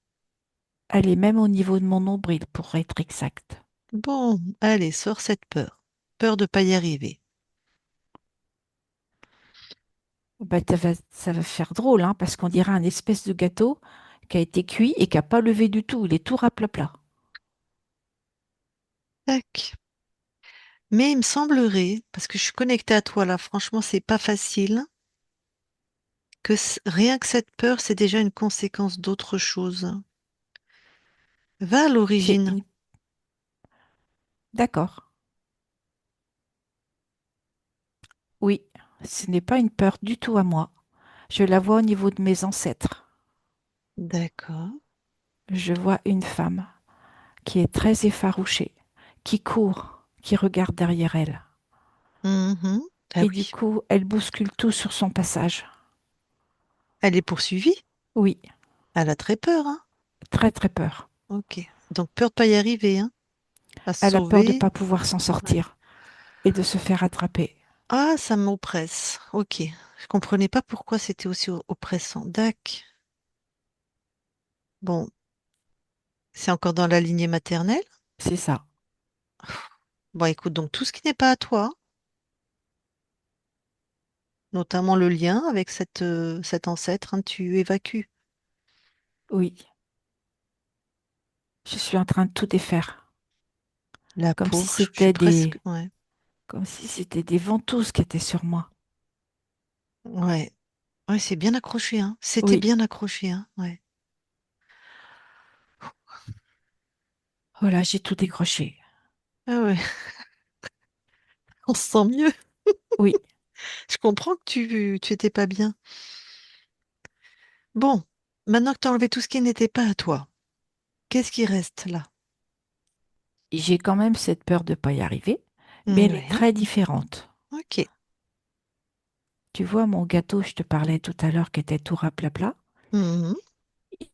Elle est même au niveau de mon nombril, pour être exact. Bon, allez, sors cette peur. Peur de pas y arriver. Bah, ça va faire drôle, hein, parce qu'on dirait un espèce de gâteau qui a été cuit et qui n'a pas levé du tout. Il est tout raplapla. Tac. Mais il me semblerait, parce que je suis connectée à toi là, franchement, c'est pas facile, que rien que cette peur, c'est déjà une conséquence d'autre chose. Va à C'est l'origine. une... D'accord. Oui, ce n'est pas une peur du tout à moi. Je la vois au niveau de mes ancêtres. D'accord. Je vois une femme qui est très effarouchée, qui court, qui regarde derrière elle. Mhm. Ah Et du oui. coup, elle bouscule tout sur son passage. Elle est poursuivie. Oui, Elle a très peur, hein. très très peur. Ok. Donc peur de pas y arriver, hein. À se Elle a peur de ne sauver. pas pouvoir s'en Ouais. sortir et de se faire attraper. Ah, ça m'oppresse. Ok. Je comprenais pas pourquoi c'était aussi oppressant. Dac. Bon, c'est encore dans la lignée maternelle. C'est ça. Bon, écoute, donc tout ce qui n'est pas à toi, notamment le lien avec cet ancêtre, hein, tu évacues. Oui, je suis en train de tout défaire. La Comme si pauvre, je suis c'était presque. des, Ouais. comme si c'était des ventouses qui étaient sur moi. Ouais. Ouais, c'est bien accroché, hein. C'était Oui, bien accroché, hein. Ouais. voilà, j'ai tout décroché. Ah ouais, on se sent mieux. Oui, Je comprends que tu étais pas bien. Bon, maintenant que tu as enlevé tout ce qui n'était pas à toi, qu'est-ce qui reste là? j'ai quand même cette peur de ne pas y arriver, mais elle est Ouais. très différente. Ok. Tu vois mon gâteau, je te parlais tout à l'heure, qui était tout raplapla. Mhm.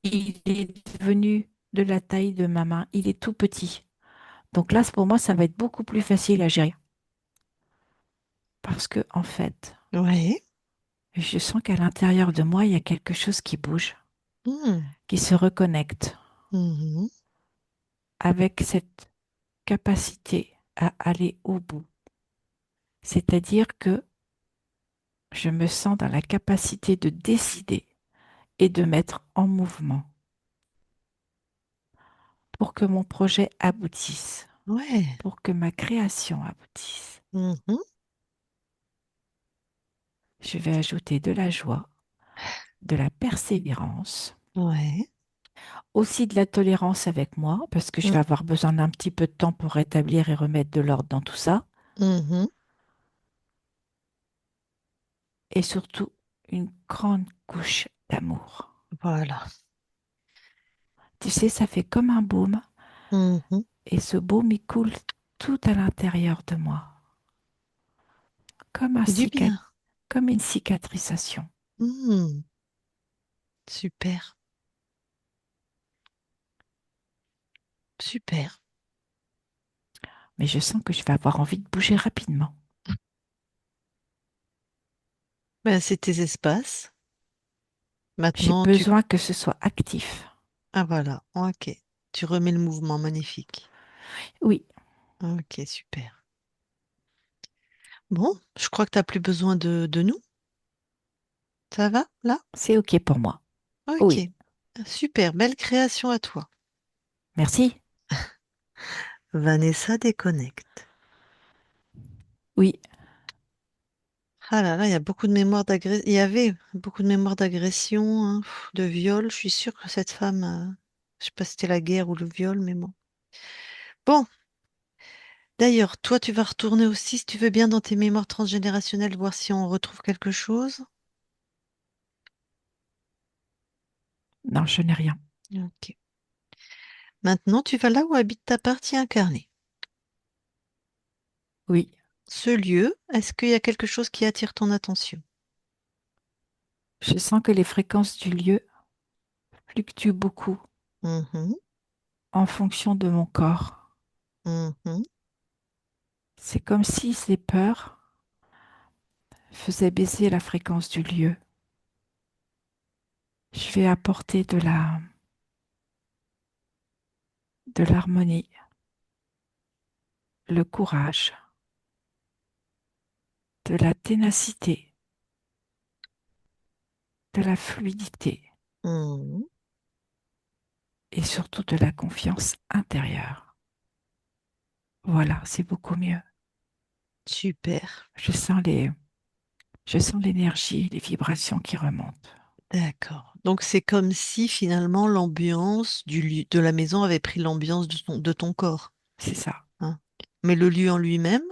Il est devenu de la taille de ma main. Il est tout petit. Donc là, pour moi, ça va être beaucoup plus facile à gérer. Parce que, en fait, Ouais. je sens qu'à l'intérieur de moi, il y a quelque chose qui bouge, Mhm. qui se reconnecte Mhm. avec cette capacité à aller au bout. C'est-à-dire que je me sens dans la capacité de décider et de mettre en mouvement pour que mon projet aboutisse, Ouais. pour que ma création aboutisse. Mhm. Je vais ajouter de la joie, de la persévérance, Ouais. aussi de la tolérance avec moi, parce que je Mm. vais avoir besoin d'un petit peu de temps pour rétablir et remettre de l'ordre dans tout ça, Mhm. et surtout une grande couche d'amour. Voilà. Tu sais, ça fait comme un baume, Mhm. et ce baume, il coule tout à l'intérieur de moi, comme C'est du bien. comme une cicatrisation. Mhm. Super. Super. Mais je sens que je vais avoir envie de bouger rapidement. Ben, c'est tes espaces. J'ai Maintenant, tu... besoin que ce soit actif. Ah voilà. Ok. Tu remets le mouvement magnifique. Oui, Ok, super. Bon, je crois que tu n'as plus besoin de nous. Ça va, là? c'est OK pour moi. Ok. Oui, Super. Belle création à toi. merci. Vanessa déconnecte. Oui, Ah là là, il y a beaucoup de mémoires d'agression. Il y avait beaucoup de mémoires d'agression, hein, de viol. Je suis sûre que cette femme, je sais pas si c'était la guerre ou le viol, mais bon. Bon, d'ailleurs, toi, tu vas retourner aussi, si tu veux bien, dans tes mémoires transgénérationnelles, voir si on retrouve quelque chose. non, je n'ai rien. Ok. Maintenant, tu vas là où habite ta partie incarnée. Oui, Ce lieu, est-ce qu'il y a quelque chose qui attire ton attention? je sens que les fréquences du lieu fluctuent beaucoup Mhm, en fonction de mon corps. mhm, C'est comme si ces peurs faisaient baisser la fréquence du lieu. Je vais apporter de l'harmonie, le courage, de la ténacité, de la fluidité mhm. et surtout de la confiance intérieure. Voilà, c'est beaucoup mieux. Super. Je sens je sens l'énergie, les vibrations qui remontent. D'accord. Donc c'est comme si finalement l'ambiance de la maison avait pris l'ambiance de ton corps, C'est ça. hein. Mais le lieu en lui-même,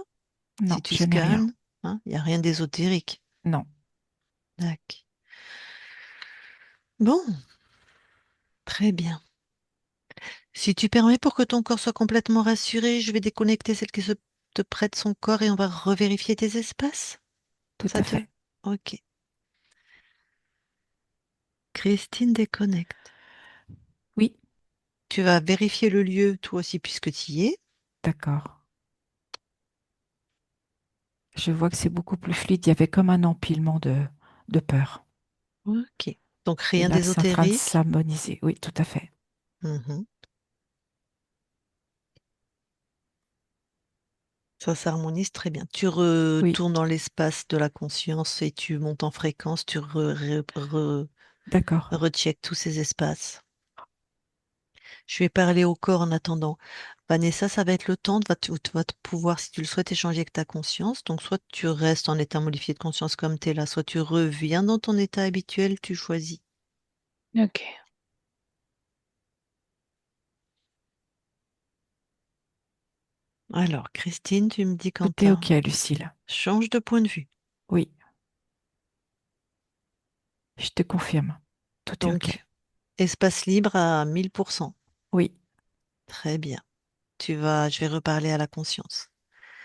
Non, si tu je n'ai rien. scannes, hein, il n'y a rien d'ésotérique. Non, D'accord. Bon, très bien. Si tu permets pour que ton corps soit complètement rassuré, je vais déconnecter celle qui te prête son corps et on va revérifier tes espaces. tout Ça à te... fait. Ok. Christine déconnecte. Oui, Tu vas vérifier le lieu toi aussi puisque tu y es. d'accord. Je vois que c'est beaucoup plus fluide. Il y avait comme un empilement de peur. Ok. Donc Et rien là, c'est en train de d'ésotérique. s'harmoniser. Oui, tout à fait. Mhm. Ça s'harmonise très bien. Tu Oui, retournes dans l'espace de la conscience et tu montes en fréquence, tu d'accord. recheckes tous ces espaces. Je vais parler au corps en attendant. Vanessa, ça va être le temps, où tu vas te pouvoir, si tu le souhaites, échanger avec ta conscience. Donc, soit tu restes en état modifié de conscience comme tu es là, soit tu reviens dans ton état habituel, tu choisis. Ok. Alors, Christine, tu me dis quand Tout est t'as... OK, Lucille. Change de point de vue. Oui, je te confirme. Tout est OK. Donc, espace libre à 1000%. Oui, Très bien. Je vais reparler à la conscience.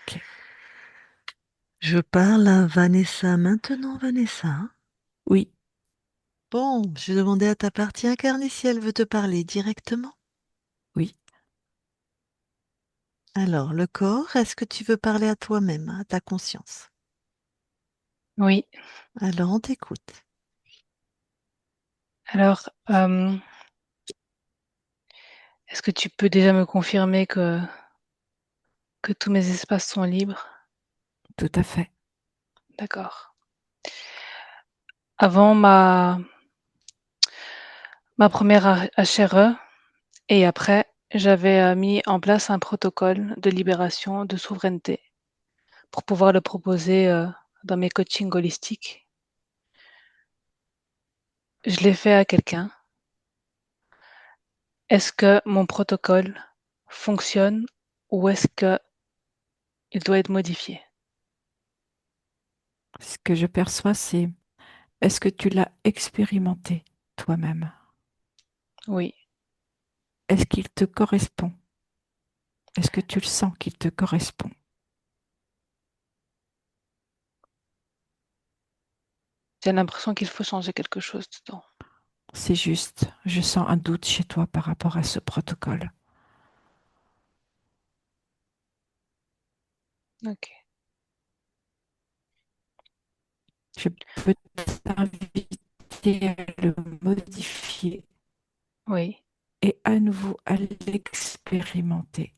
OK. Je parle à Vanessa maintenant, Vanessa. Oui, Bon, je vais demander à ta partie incarnée si elle veut te parler directement. oui, Alors, le corps, est-ce que tu veux parler à toi-même, à ta conscience? Oui. Alors, on t'écoute. Alors, est-ce que tu peux déjà me confirmer que tous mes espaces sont libres? tout à fait. D'accord. Avant ma première HRE et après, j'avais, mis en place un protocole de libération de souveraineté pour pouvoir le proposer, dans mes coachings holistiques. Je l'ai fait à quelqu'un. Est-ce que mon protocole fonctionne ou est-ce qu'il doit être modifié? Ce que je perçois, c'est est-ce que tu l'as expérimenté toi-même? Oui, Est-ce qu'il te correspond? Est-ce que tu le sens qu'il te correspond? j'ai l'impression qu'il faut changer quelque chose dedans. C'est juste, je sens un doute chez toi par rapport à ce protocole. OK. Je peux t'inviter à le modifier Oui, et à nouveau à l'expérimenter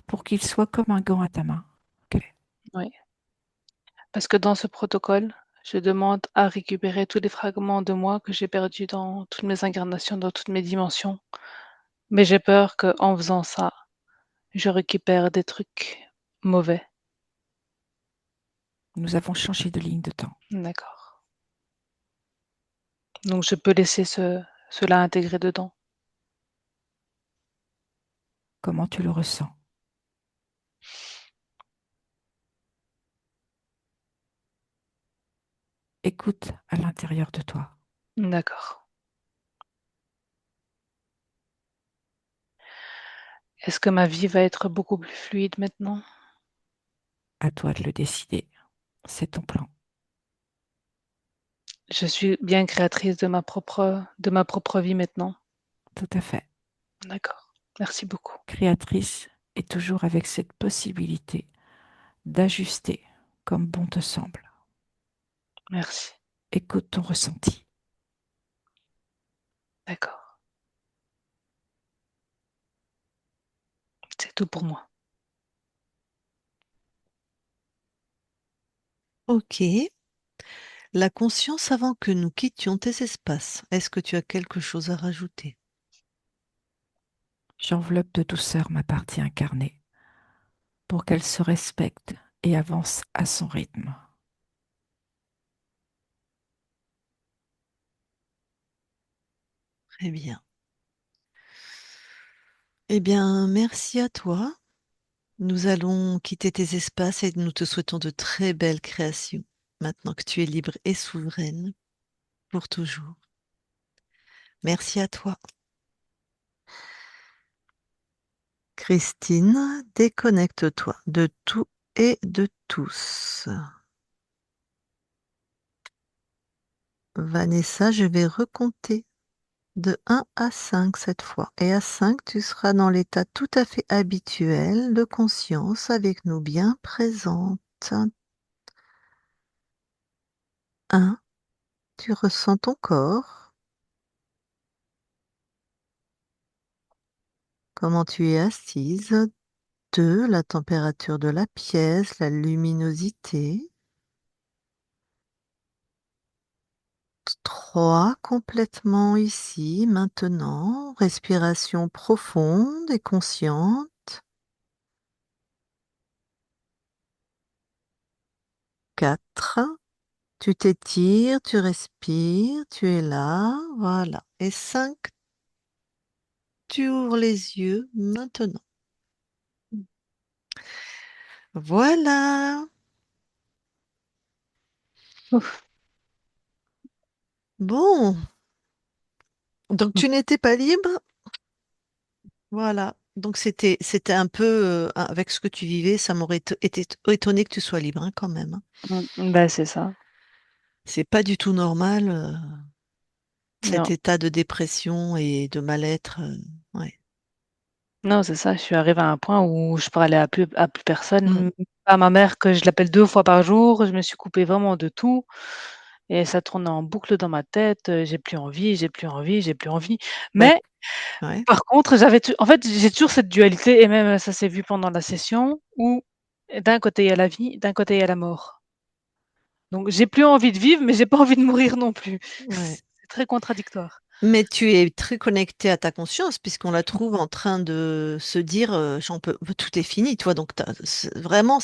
pour qu'il soit comme un gant à ta main. Ok. oui. Parce que dans ce protocole, je demande à récupérer tous les fragments de moi que j'ai perdus dans toutes mes incarnations, dans toutes mes dimensions. Mais j'ai peur qu'en faisant ça, je récupère des trucs mauvais. Nous avons changé de ligne de temps. D'accord. Donc je peux laisser cela intégrer dedans. Comment tu le ressens? Écoute à l'intérieur de toi. D'accord. Est-ce que ma vie va être beaucoup plus fluide maintenant? À toi de le décider. C'est ton plan. Je suis bien créatrice de ma propre vie maintenant. Tout à fait. D'accord. Merci beaucoup. Créatrice et toujours avec cette possibilité d'ajuster comme bon te semble. Merci. Écoute ton ressenti. D'accord. C'est tout pour moi. Ok. La conscience avant que nous quittions tes espaces. Est-ce que tu as quelque chose à rajouter? J'enveloppe de douceur ma partie incarnée pour qu'elle se respecte et avance à son rythme. Très bien. Eh bien, merci à toi. Nous allons quitter tes espaces et nous te souhaitons de très belles créations, maintenant que tu es libre et souveraine pour toujours. Merci à toi. Christine, déconnecte-toi de tout et de tous. Vanessa, je vais recompter de 1 à 5 cette fois. Et à 5, tu seras dans l'état tout à fait habituel de conscience avec nous bien présente. 1, tu ressens ton corps, comment tu es assise. 2, la température de la pièce, la luminosité. 3, complètement ici, maintenant, respiration profonde et consciente. 4, tu t'étires, tu respires, tu es là, voilà. Et 5, tu ouvres les yeux maintenant. Voilà. Ouf. Bon, donc tu n'étais pas libre? Voilà. Donc c'était un peu avec ce que tu vivais, ça m'aurait été étonné que tu sois libre hein, quand même, hein. Bah, c'est ça. C'est pas du tout normal cet Non, état de dépression et de mal-être. Ouais. non, c'est ça. Je suis arrivée à un point où je parlais à plus Mm. personne. À ma mère que je l'appelle 2 fois par jour. Je me suis coupée vraiment de tout et ça tournait en boucle dans ma tête. J'ai plus envie, j'ai plus envie, j'ai plus envie. Bah, Mais ouais. par contre, en fait, j'ai toujours cette dualité et même ça s'est vu pendant la session où d'un côté il y a la vie, d'un côté il y a la mort. Donc j'ai plus envie de vivre, mais j'ai pas envie de mourir non plus. Ouais. C'est très contradictoire. Mais tu es très connecté à ta conscience puisqu'on la trouve en train de se dire j'en peux, tout est fini, toi. Donc vraiment,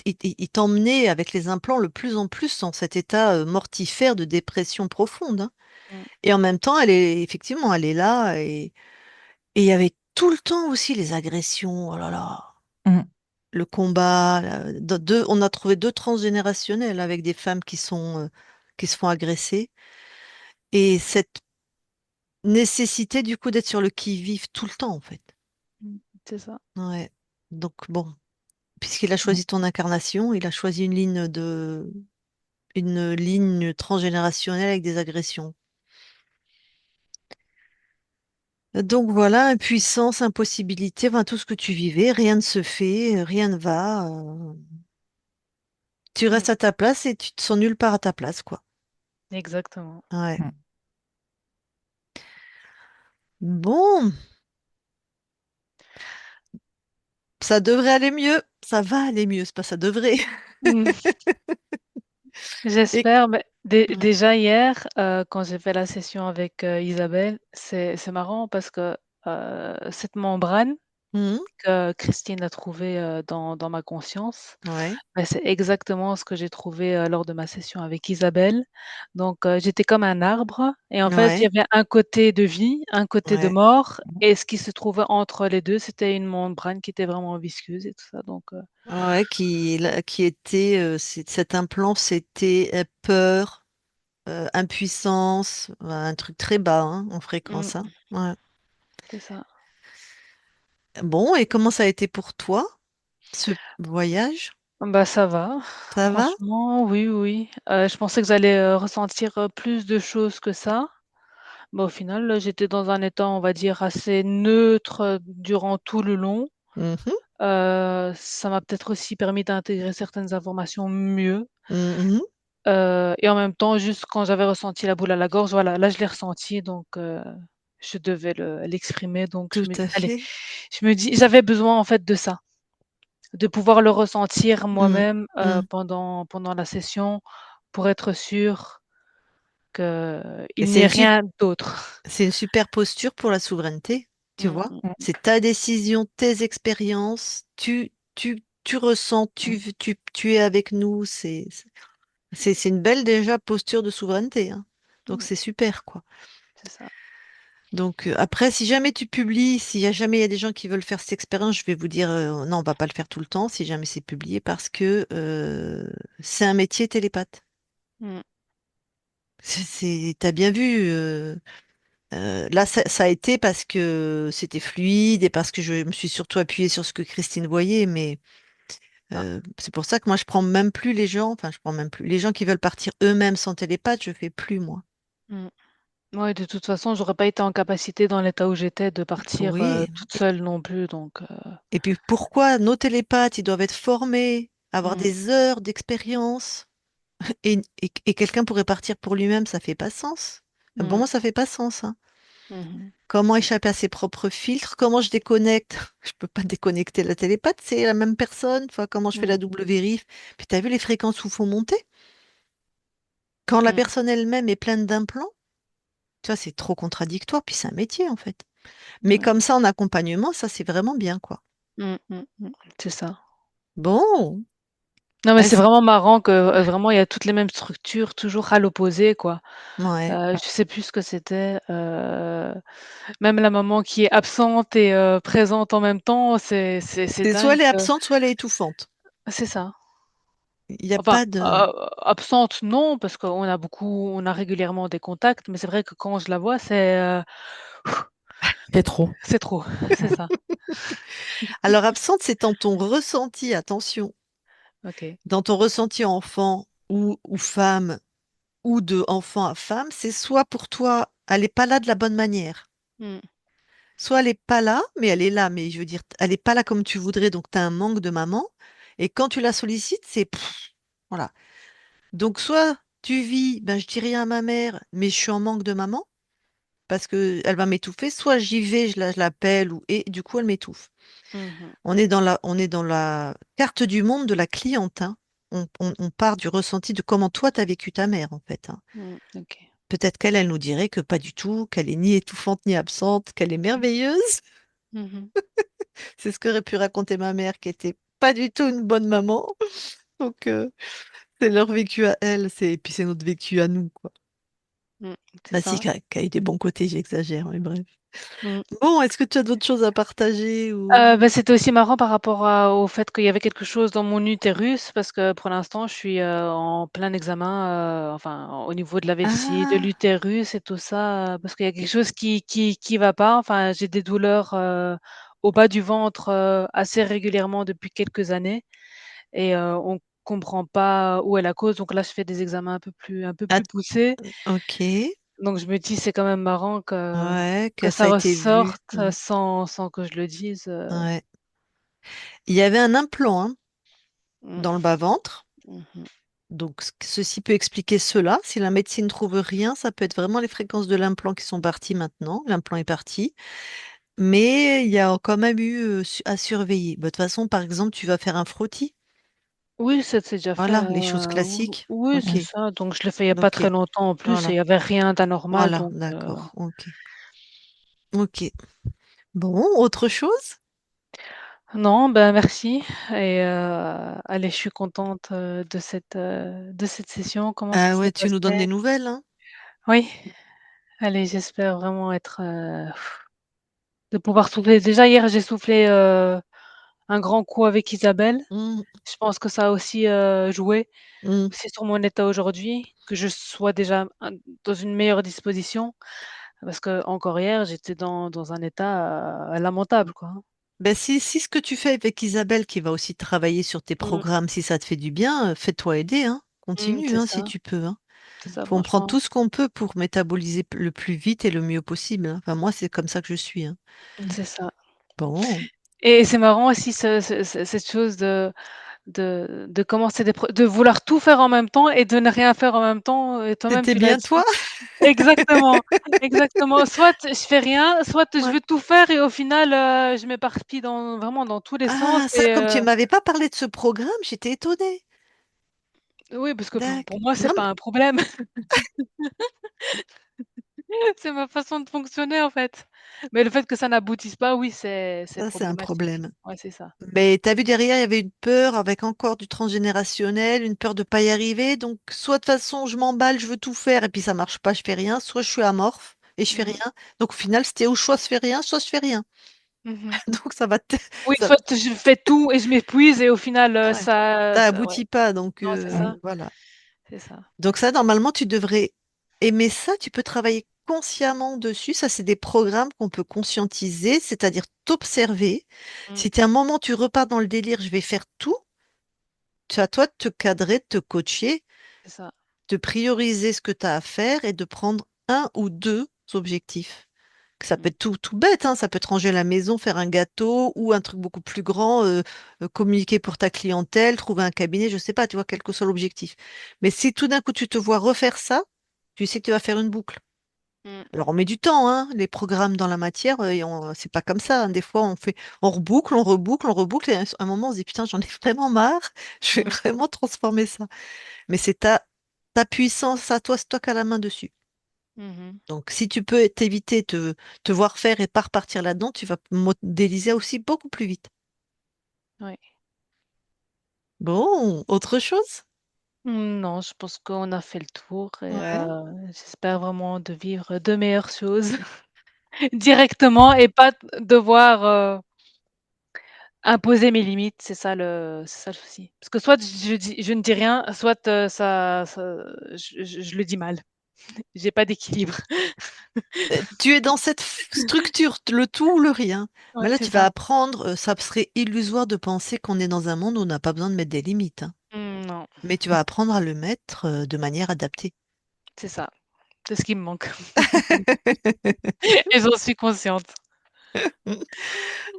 il t'emmenait avec les implants le plus en plus dans cet état mortifère de dépression profonde, hein. Mmh. Et en même temps, effectivement, elle est là et il y avait tout le temps aussi les agressions. Oh là là, Mm. le combat. On a trouvé deux transgénérationnels avec des femmes qui se font agresser et cette nécessité du coup d'être sur le qui-vive tout le temps en fait. Mmh. C'est ça. Ouais. Donc bon, puisqu'il a Mm. choisi ton incarnation, il a choisi une ligne transgénérationnelle avec des agressions. Donc voilà, impuissance, impossibilité, enfin tout ce que tu vivais, rien ne se fait, rien ne va. Tu Mmh. restes à ta place et tu te sens nulle part à ta place, quoi. Exactement. Ouais. Mm. Bon, ça devrait aller mieux. Ça va aller mieux, c'est pas ça devrait. Mmh. Et J'espère, mais ouais. déjà hier, quand j'ai fait la session avec, Isabelle, c'est marrant parce que, cette membrane Mhm. que Christine a trouvée, dans ma conscience, Ouais. bah, c'est exactement ce que j'ai trouvé, lors de ma session avec Isabelle. Donc, j'étais comme un arbre et en fait, il y Ouais. avait un côté de vie, un côté de Ouais. mort et ce qui se trouvait entre les 2, c'était une membrane qui était vraiment visqueuse et tout ça donc, Ouais, qui était cet implant, c'était peur, impuissance, un truc très bas hein, en mmh, fréquence, hein. Ouais. c'est ça. Bon, et comment ça a été pour toi, ce voyage? Bah, ça va, Ça va? franchement, oui, oui. Je pensais que j'allais, ressentir, plus de choses que ça. Bah, au final, j'étais dans un état, on va dire, assez neutre, durant tout le long. Mhm. Ça m'a peut-être aussi permis d'intégrer certaines informations mieux, Mhm. et en même temps, juste quand j'avais ressenti la boule à la gorge, voilà, là, je l'ai ressenti donc je devais l'exprimer donc je Tout me dis: à «Allez», fait. je me dis j'avais besoin, en fait, de ça, de pouvoir le ressentir Mm. moi-même, Mm. pendant la session pour être sûre Et qu'il n'y ait rien d'autre. c'est une super posture pour la souveraineté, tu Mmh vois? mh. Mm. C'est ta décision, tes expériences, tu ressens, Mm. tu es avec nous, c'est une belle déjà posture de souveraineté, hein. Donc Mmh, c'est super, quoi. c'est ça. Donc après, si jamais tu publies, s'il y a jamais il y a des gens qui veulent faire cette expérience, je vais vous dire non, on va pas le faire tout le temps si jamais c'est publié parce que c'est un métier télépathe. Mmh. T'as bien vu. Là, ça a été parce que c'était fluide et parce que je me suis surtout appuyée sur ce que Christine voyait, mais Ah. c'est pour ça que moi je prends même plus les gens, enfin je prends même plus les gens qui veulent partir eux-mêmes sans télépathe, je fais plus moi. Mmh. Ouais, de toute façon, j'aurais pas été en capacité dans l'état où j'étais de partir, Oui. toute seule non plus donc Et puis pourquoi nos télépathes, ils doivent être formés, avoir mmh, des heures d'expérience, et quelqu'un pourrait partir pour lui-même, ça fait pas sens. Pour mmh, moi, ça fait pas sens, hein. mmh Comment échapper à ses propres filtres? Comment je déconnecte? Je peux pas déconnecter la télépathe, c'est la même personne. Enfin, comment je fais mmh, la double vérif? Puis t'as vu les fréquences où faut monter? Quand la mmh, personne elle-même est pleine d'implants, tu vois, c'est trop contradictoire, puis c'est un métier en fait. Mais ouais. comme ça, en accompagnement, ça c'est vraiment bien, quoi. C'est ça. Bon, Non, mais c'est est-ce- vraiment marrant que, vraiment il y a toutes les mêmes structures, toujours à l'opposé, quoi. ouais. Je sais plus ce que c'était, même la maman qui est absente et présente en même temps, c'est C'est soit dingue, elle est absente, soit elle est étouffante. c'est ça. Il n'y a Enfin, pas de... absente non, parce qu'on a régulièrement des contacts, mais c'est vrai que quand je la vois, c'est, C'est trop. c'est trop, c'est ça. Alors, absente, c'est dans ton ressenti, attention, OK. dans ton ressenti enfant ou femme ou de enfant à femme, c'est soit pour toi, elle n'est pas là de la bonne manière. Mmh. Soit elle n'est pas là, mais elle est là, mais je veux dire, elle n'est pas là comme tu voudrais, donc tu as un manque de maman. Et quand tu la sollicites, c'est voilà. Donc, soit tu vis, ben, je dis rien à ma mère, mais je suis en manque de maman parce qu'elle va m'étouffer, soit j'y vais, je l'appelle, et du coup, elle m'étouffe. Mmh. On est dans la carte du monde de la cliente, hein. On part du ressenti de comment toi, tu as vécu ta mère, en fait, hein. OK. Peut-être qu'elle, elle nous dirait que pas du tout, qu'elle est ni étouffante ni absente, qu'elle est merveilleuse. Mmh. C'est ce qu'aurait pu raconter ma mère, qui était pas du tout une bonne maman. Donc, c'est leur vécu à elle, et puis c'est notre vécu à nous, quoi. Mmh. C'est Bah si, ça. qui a eu des bons côtés, j'exagère, mais bref. Mmh. Bon, est-ce que tu as d'autres choses à partager ou... Bah, c'était aussi marrant par rapport au fait qu'il y avait quelque chose dans mon utérus parce que pour l'instant je suis, en plein examen, enfin au niveau de la vessie, de Ah, l'utérus et tout ça, parce qu'il y a quelque chose qui va pas. Enfin, j'ai des douleurs, au bas du ventre, assez régulièrement depuis quelques années et on comprend pas où est la cause. Donc là, je fais des examens un peu plus att- poussés. ok. Donc je me dis: «C'est quand même marrant que Ouais, que que ça ça a été vu. ressorte, sans que je le dise». Ouais. Il y avait un implant, hein, Mmh. dans le bas-ventre. Mmh mh. Donc, ceci peut expliquer cela. Si la médecine trouve rien, ça peut être vraiment les fréquences de l'implant qui sont parties maintenant. L'implant est parti. Mais il y a quand même eu à surveiller. Bah, de toute façon, par exemple, tu vas faire un frottis. Oui, c'est déjà fait, Voilà, les choses classiques. oui, Ok, c'est ça, donc je l'ai fait il y a pas ok. très longtemps en plus et il Voilà, y avait rien d'anormal voilà, donc d'accord. Ok, ok. Bon, autre chose? non, ben, merci et allez, je suis contente, de cette session. Comment ça Ah s'est ouais, tu nous donnes passé? des nouvelles, hein? Oui, allez, j'espère vraiment être, de pouvoir souffler. Déjà hier, j'ai soufflé, un grand coup avec Isabelle. Mm, Je pense que ça a aussi, joué mm. aussi sur mon état aujourd'hui, que je sois déjà dans une meilleure disposition. Parce que encore hier, j'étais dans un état, lamentable, quoi, hein. Ben, si ce que tu fais avec Isabelle, qui va aussi travailler sur tes Mmh. programmes, si ça te fait du bien, fais-toi aider, hein. Continue, hein, si tu peux, hein. C'est ça On prend franchement, tout ce qu'on peut pour métaboliser le plus vite et le mieux possible, hein. Enfin, moi, c'est comme ça que je suis, hein. c'est ça Bon, et c'est marrant aussi cette chose de commencer de vouloir tout faire en même temps et de ne rien faire en même temps et toi-même c'était tu l'as bien dit. toi? Exactement, exactement. Soit je fais rien, soit je Ouais. veux tout faire et au final, je m'éparpille vraiment dans tous les sens Ah, ça, et comme tu m'avais pas parlé de ce programme, j'étais étonnée. oui, parce que pour D'accord. moi, c'est Non, pas mais un problème. C'est ma façon de fonctionner, en fait. Mais le fait que ça n'aboutisse pas, oui, c'est ça, c'est un problématique. problème. Ouais, c'est ça. Mais t'as vu derrière, il y avait une peur avec encore du transgénérationnel, une peur de pas y arriver. Donc, soit de toute façon, je m'emballe, je veux tout faire et puis ça marche pas, je fais rien. Soit je suis amorphe et je fais Mmh. rien. Donc, au final, c'était ou soit je fais rien, soit je fais rien. Mmh. Donc, ça va, Oui, ça, soit je fais tout et je m'épuise et au final, ouais, ça ouais. aboutit pas. Donc, Non, c'est ça, voilà. c'est ça. Donc ça, normalement, tu devrais aimer ça. Tu peux travailler consciemment dessus. Ça, c'est des programmes qu'on peut conscientiser, c'est-à-dire t'observer. Mmh, Si tu un moment, tu repars dans le délire, je vais faire tout, c'est à toi de te cadrer, de te coacher, c'est ça. de prioriser ce que tu as à faire et de prendre un ou deux objectifs. Que ça peut Mmh. être tout bête, hein, ça peut être ranger la maison, faire un gâteau ou un truc beaucoup plus grand, communiquer pour ta clientèle, trouver un cabinet, je sais pas, tu vois, quel que soit l'objectif. Mais si tout d'un coup tu te vois refaire ça, tu sais que tu vas faire une boucle. Mmh. Alors on met du temps, hein, les programmes dans la matière, c'est pas comme ça, hein. Des fois on reboucle, on reboucle, on reboucle, et à un moment on se dit putain j'en ai vraiment marre, je vais Mmh. vraiment transformer ça. Mais c'est ta puissance à toi, c'est toi qui as la main dessus. Mmh. Donc, si tu peux t'éviter te voir faire et pas repartir là-dedans, tu vas modéliser aussi beaucoup plus vite. Oui. Bon, autre chose? Non, je pense qu'on a fait le tour et Ouais. j'espère vraiment de vivre de meilleures choses directement et pas devoir, imposer mes limites, c'est ça le souci. Parce que soit je ne dis rien, soit, ça je le dis mal. J'ai pas d'équilibre. Tu es dans cette structure, le tout ou le rien. Mais Ouais, là, c'est tu vas ça. apprendre, ça serait illusoire de penser qu'on est dans un monde où on n'a pas besoin de mettre des limites, hein. Non, Mais tu vas apprendre à le mettre de manière adaptée. c'est ça. C'est ce qui me manque et j'en suis consciente.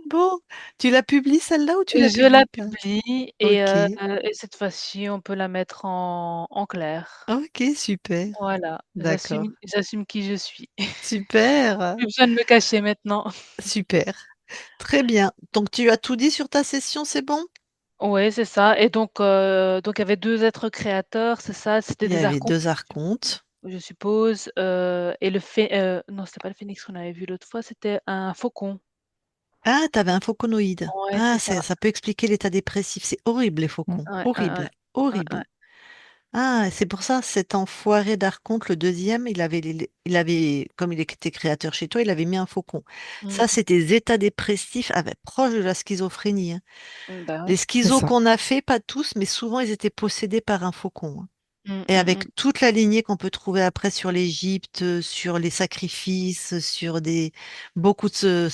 Bon, tu la publies celle-là ou tu la Je la publies pas? publie Ok, et cette fois-ci, on peut la mettre en clair. ok, super, Voilà, d'accord, j'assume qui je suis. super, Plus besoin de me cacher maintenant. super, très bien. Donc tu as tout dit sur ta session, c'est bon? Ouais, c'est ça et donc il y avait 2 êtres créateurs, c'est ça? C'était Il y des avait archontes, deux archontes. je suppose, et non, c'était pas le phénix qu'on avait vu l'autre fois, c'était un faucon. Ah, t'avais un fauconoïde. Ouais, c'est Ah, ça. ça peut expliquer l'état dépressif. C'est horrible, les faucons. Ouais, ouais, ouais, Horrible, ouais, ouais. horrible. Ah, c'est pour ça, cet enfoiré d'archonte, le deuxième, comme il était créateur chez toi, il avait mis un faucon. Mmh. Ça, c'est des états dépressifs proches de la schizophrénie, hein. Bah, Les ouais. C'est schizos ça. qu'on a fait, pas tous, mais souvent, ils étaient possédés par un faucon, hein. Mmh, Et mmh avec mh. toute la lignée qu'on peut trouver après sur l'Égypte, sur les sacrifices, beaucoup de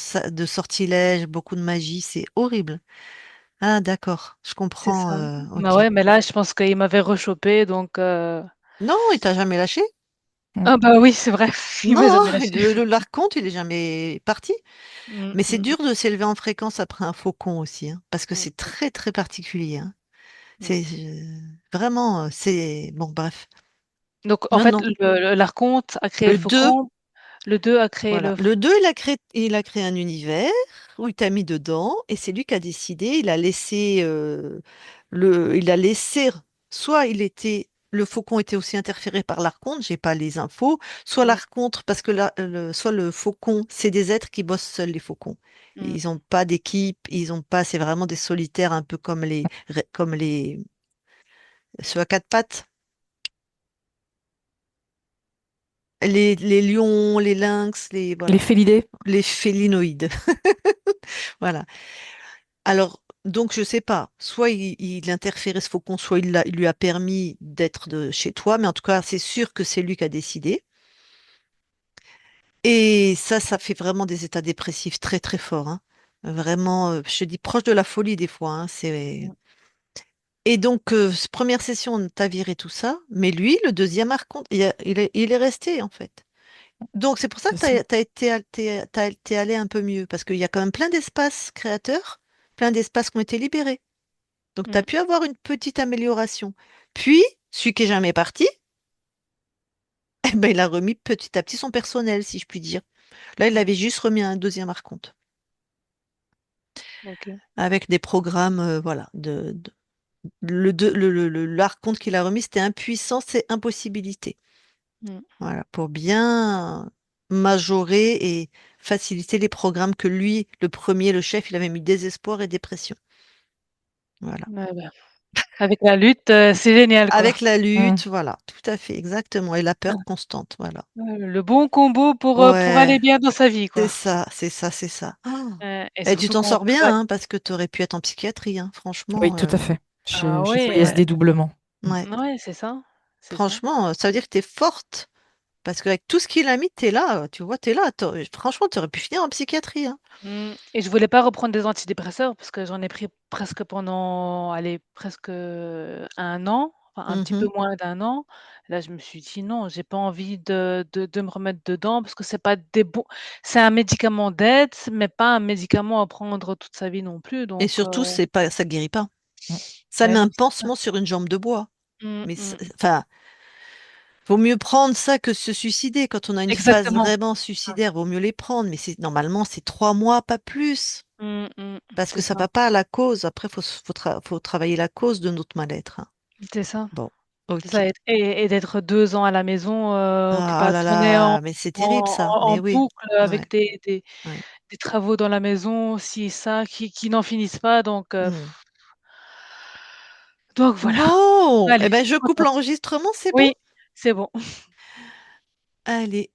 sortilèges, beaucoup de magie, c'est horrible. Ah, d'accord, je C'est comprends, ça. Bah, ok. ouais, mais là, je pense qu'il m'avait rechopé donc Non, il t'a jamais lâché? Mm. ah bah, oui, c'est vrai, il Non, m'a jamais lâché. l'archonte, il est jamais parti. Mmh, Mais c'est mmh, dur de s'élever en fréquence après un faucon aussi, hein, parce que mmh, c'est très très particulier, hein. mmh. Vraiment, c'est bon, bref. Donc en Non, fait, non. l'archonte a créé Le le 2, faucon, le 2 a créé voilà. le Le faucon. 2, il a créé un univers où il t'a mis dedans, et c'est lui qui a décidé. Il a laissé, soit le faucon était aussi interféré par l'archonte, j'ai pas les infos, soit Mmh, l'archonte, parce que soit le faucon, c'est des êtres qui bossent seuls, les faucons. mmh. Ils n'ont pas d'équipe, c'est vraiment des solitaires, un peu comme ceux à quatre pattes, les lions, les lynx, Les voilà, félidés? les félinoïdes. Voilà. Alors, donc, je sais pas, soit il interférait ce faucon, soit il lui a permis d'être chez toi, mais en tout cas, c'est sûr que c'est lui qui a décidé. Et ça fait vraiment des états dépressifs très, très forts, hein. Vraiment, je te dis proche de la folie des fois, hein. Mmh. Et donc, première session, on t'a viré tout ça, mais lui, le deuxième archonte, il est resté, en fait. Donc, c'est pour ça C'est que ça. t'es allé un peu mieux, parce qu'il y a quand même plein d'espaces créateurs, plein d'espaces qui ont été libérés. Donc, tu as Mmh. pu avoir une petite amélioration. Puis, celui qui est jamais parti, eh ben, il a remis petit à petit son personnel, si je puis dire. Là, il Mmh. avait juste remis un deuxième archonte, OK. avec des programmes, voilà. L'archonte qu'il a remis, c'était impuissance et impossibilité. Mmh. Voilà, pour bien majorer et faciliter les programmes que lui, le premier, le chef, il avait mis désespoir et dépression. Voilà. Ouais, bah, avec la lutte, c'est génial, quoi. Avec la Mm. lutte, voilà, tout à fait, exactement. Et la peur constante, voilà. Le bon combo pour Ouais, aller bien dans sa vie, c'est quoi. ça, c'est ça, c'est ça. Oh. Et Et tu surtout t'en quand on sors bien, travaille hein, parce que tu aurais pu être en psychiatrie, hein, Oui, franchement. tout à fait. ah J'ai fait ouais, SD-doublement. Mm. Ouais, ouais, c'est ça, c'est ça. franchement, ça veut dire que tu es forte. Parce qu'avec tout ce qu'il a mis, tu es là, tu vois, tu es là. Franchement, tu aurais pu finir en psychiatrie, hein. Et je voulais pas reprendre des antidépresseurs parce que j'en ai pris presque pendant, allez, presque, 1 an, enfin un petit peu Mhm. moins d'1 an. Là, je me suis dit: «Non, j'ai pas envie de me remettre dedans parce que c'est pas des bons». C'est un médicament d'aide, mais pas un médicament à prendre toute sa vie non plus Et donc surtout, ça guérit pas. Mm. Ça beh, met un non, c'est ça. pansement sur une jambe de bois. Mmh Mais mh. enfin, vaut mieux prendre ça que se suicider. Quand on a une phase Exactement, vraiment c'est ça. suicidaire, vaut mieux les prendre. Mais normalement, c'est 3 mois, pas plus. Parce que C'est ça ça, va pas à la cause. Après, faut travailler la cause de notre mal-être, hein. c'est ça. Bon, C'est ok. ça et d'être 2 ans à la maison, occupée Ah à là tourner en là, mais c'est terrible ça. en Mais oui, boucle ouais, avec ouais. des travaux dans la maison, ci et ça, qui n'en finissent pas Hmm. donc voilà. Bon, Allez, eh ben je suis je coupe contente. l'enregistrement, c'est bon? Oui, c'est bon. Allez.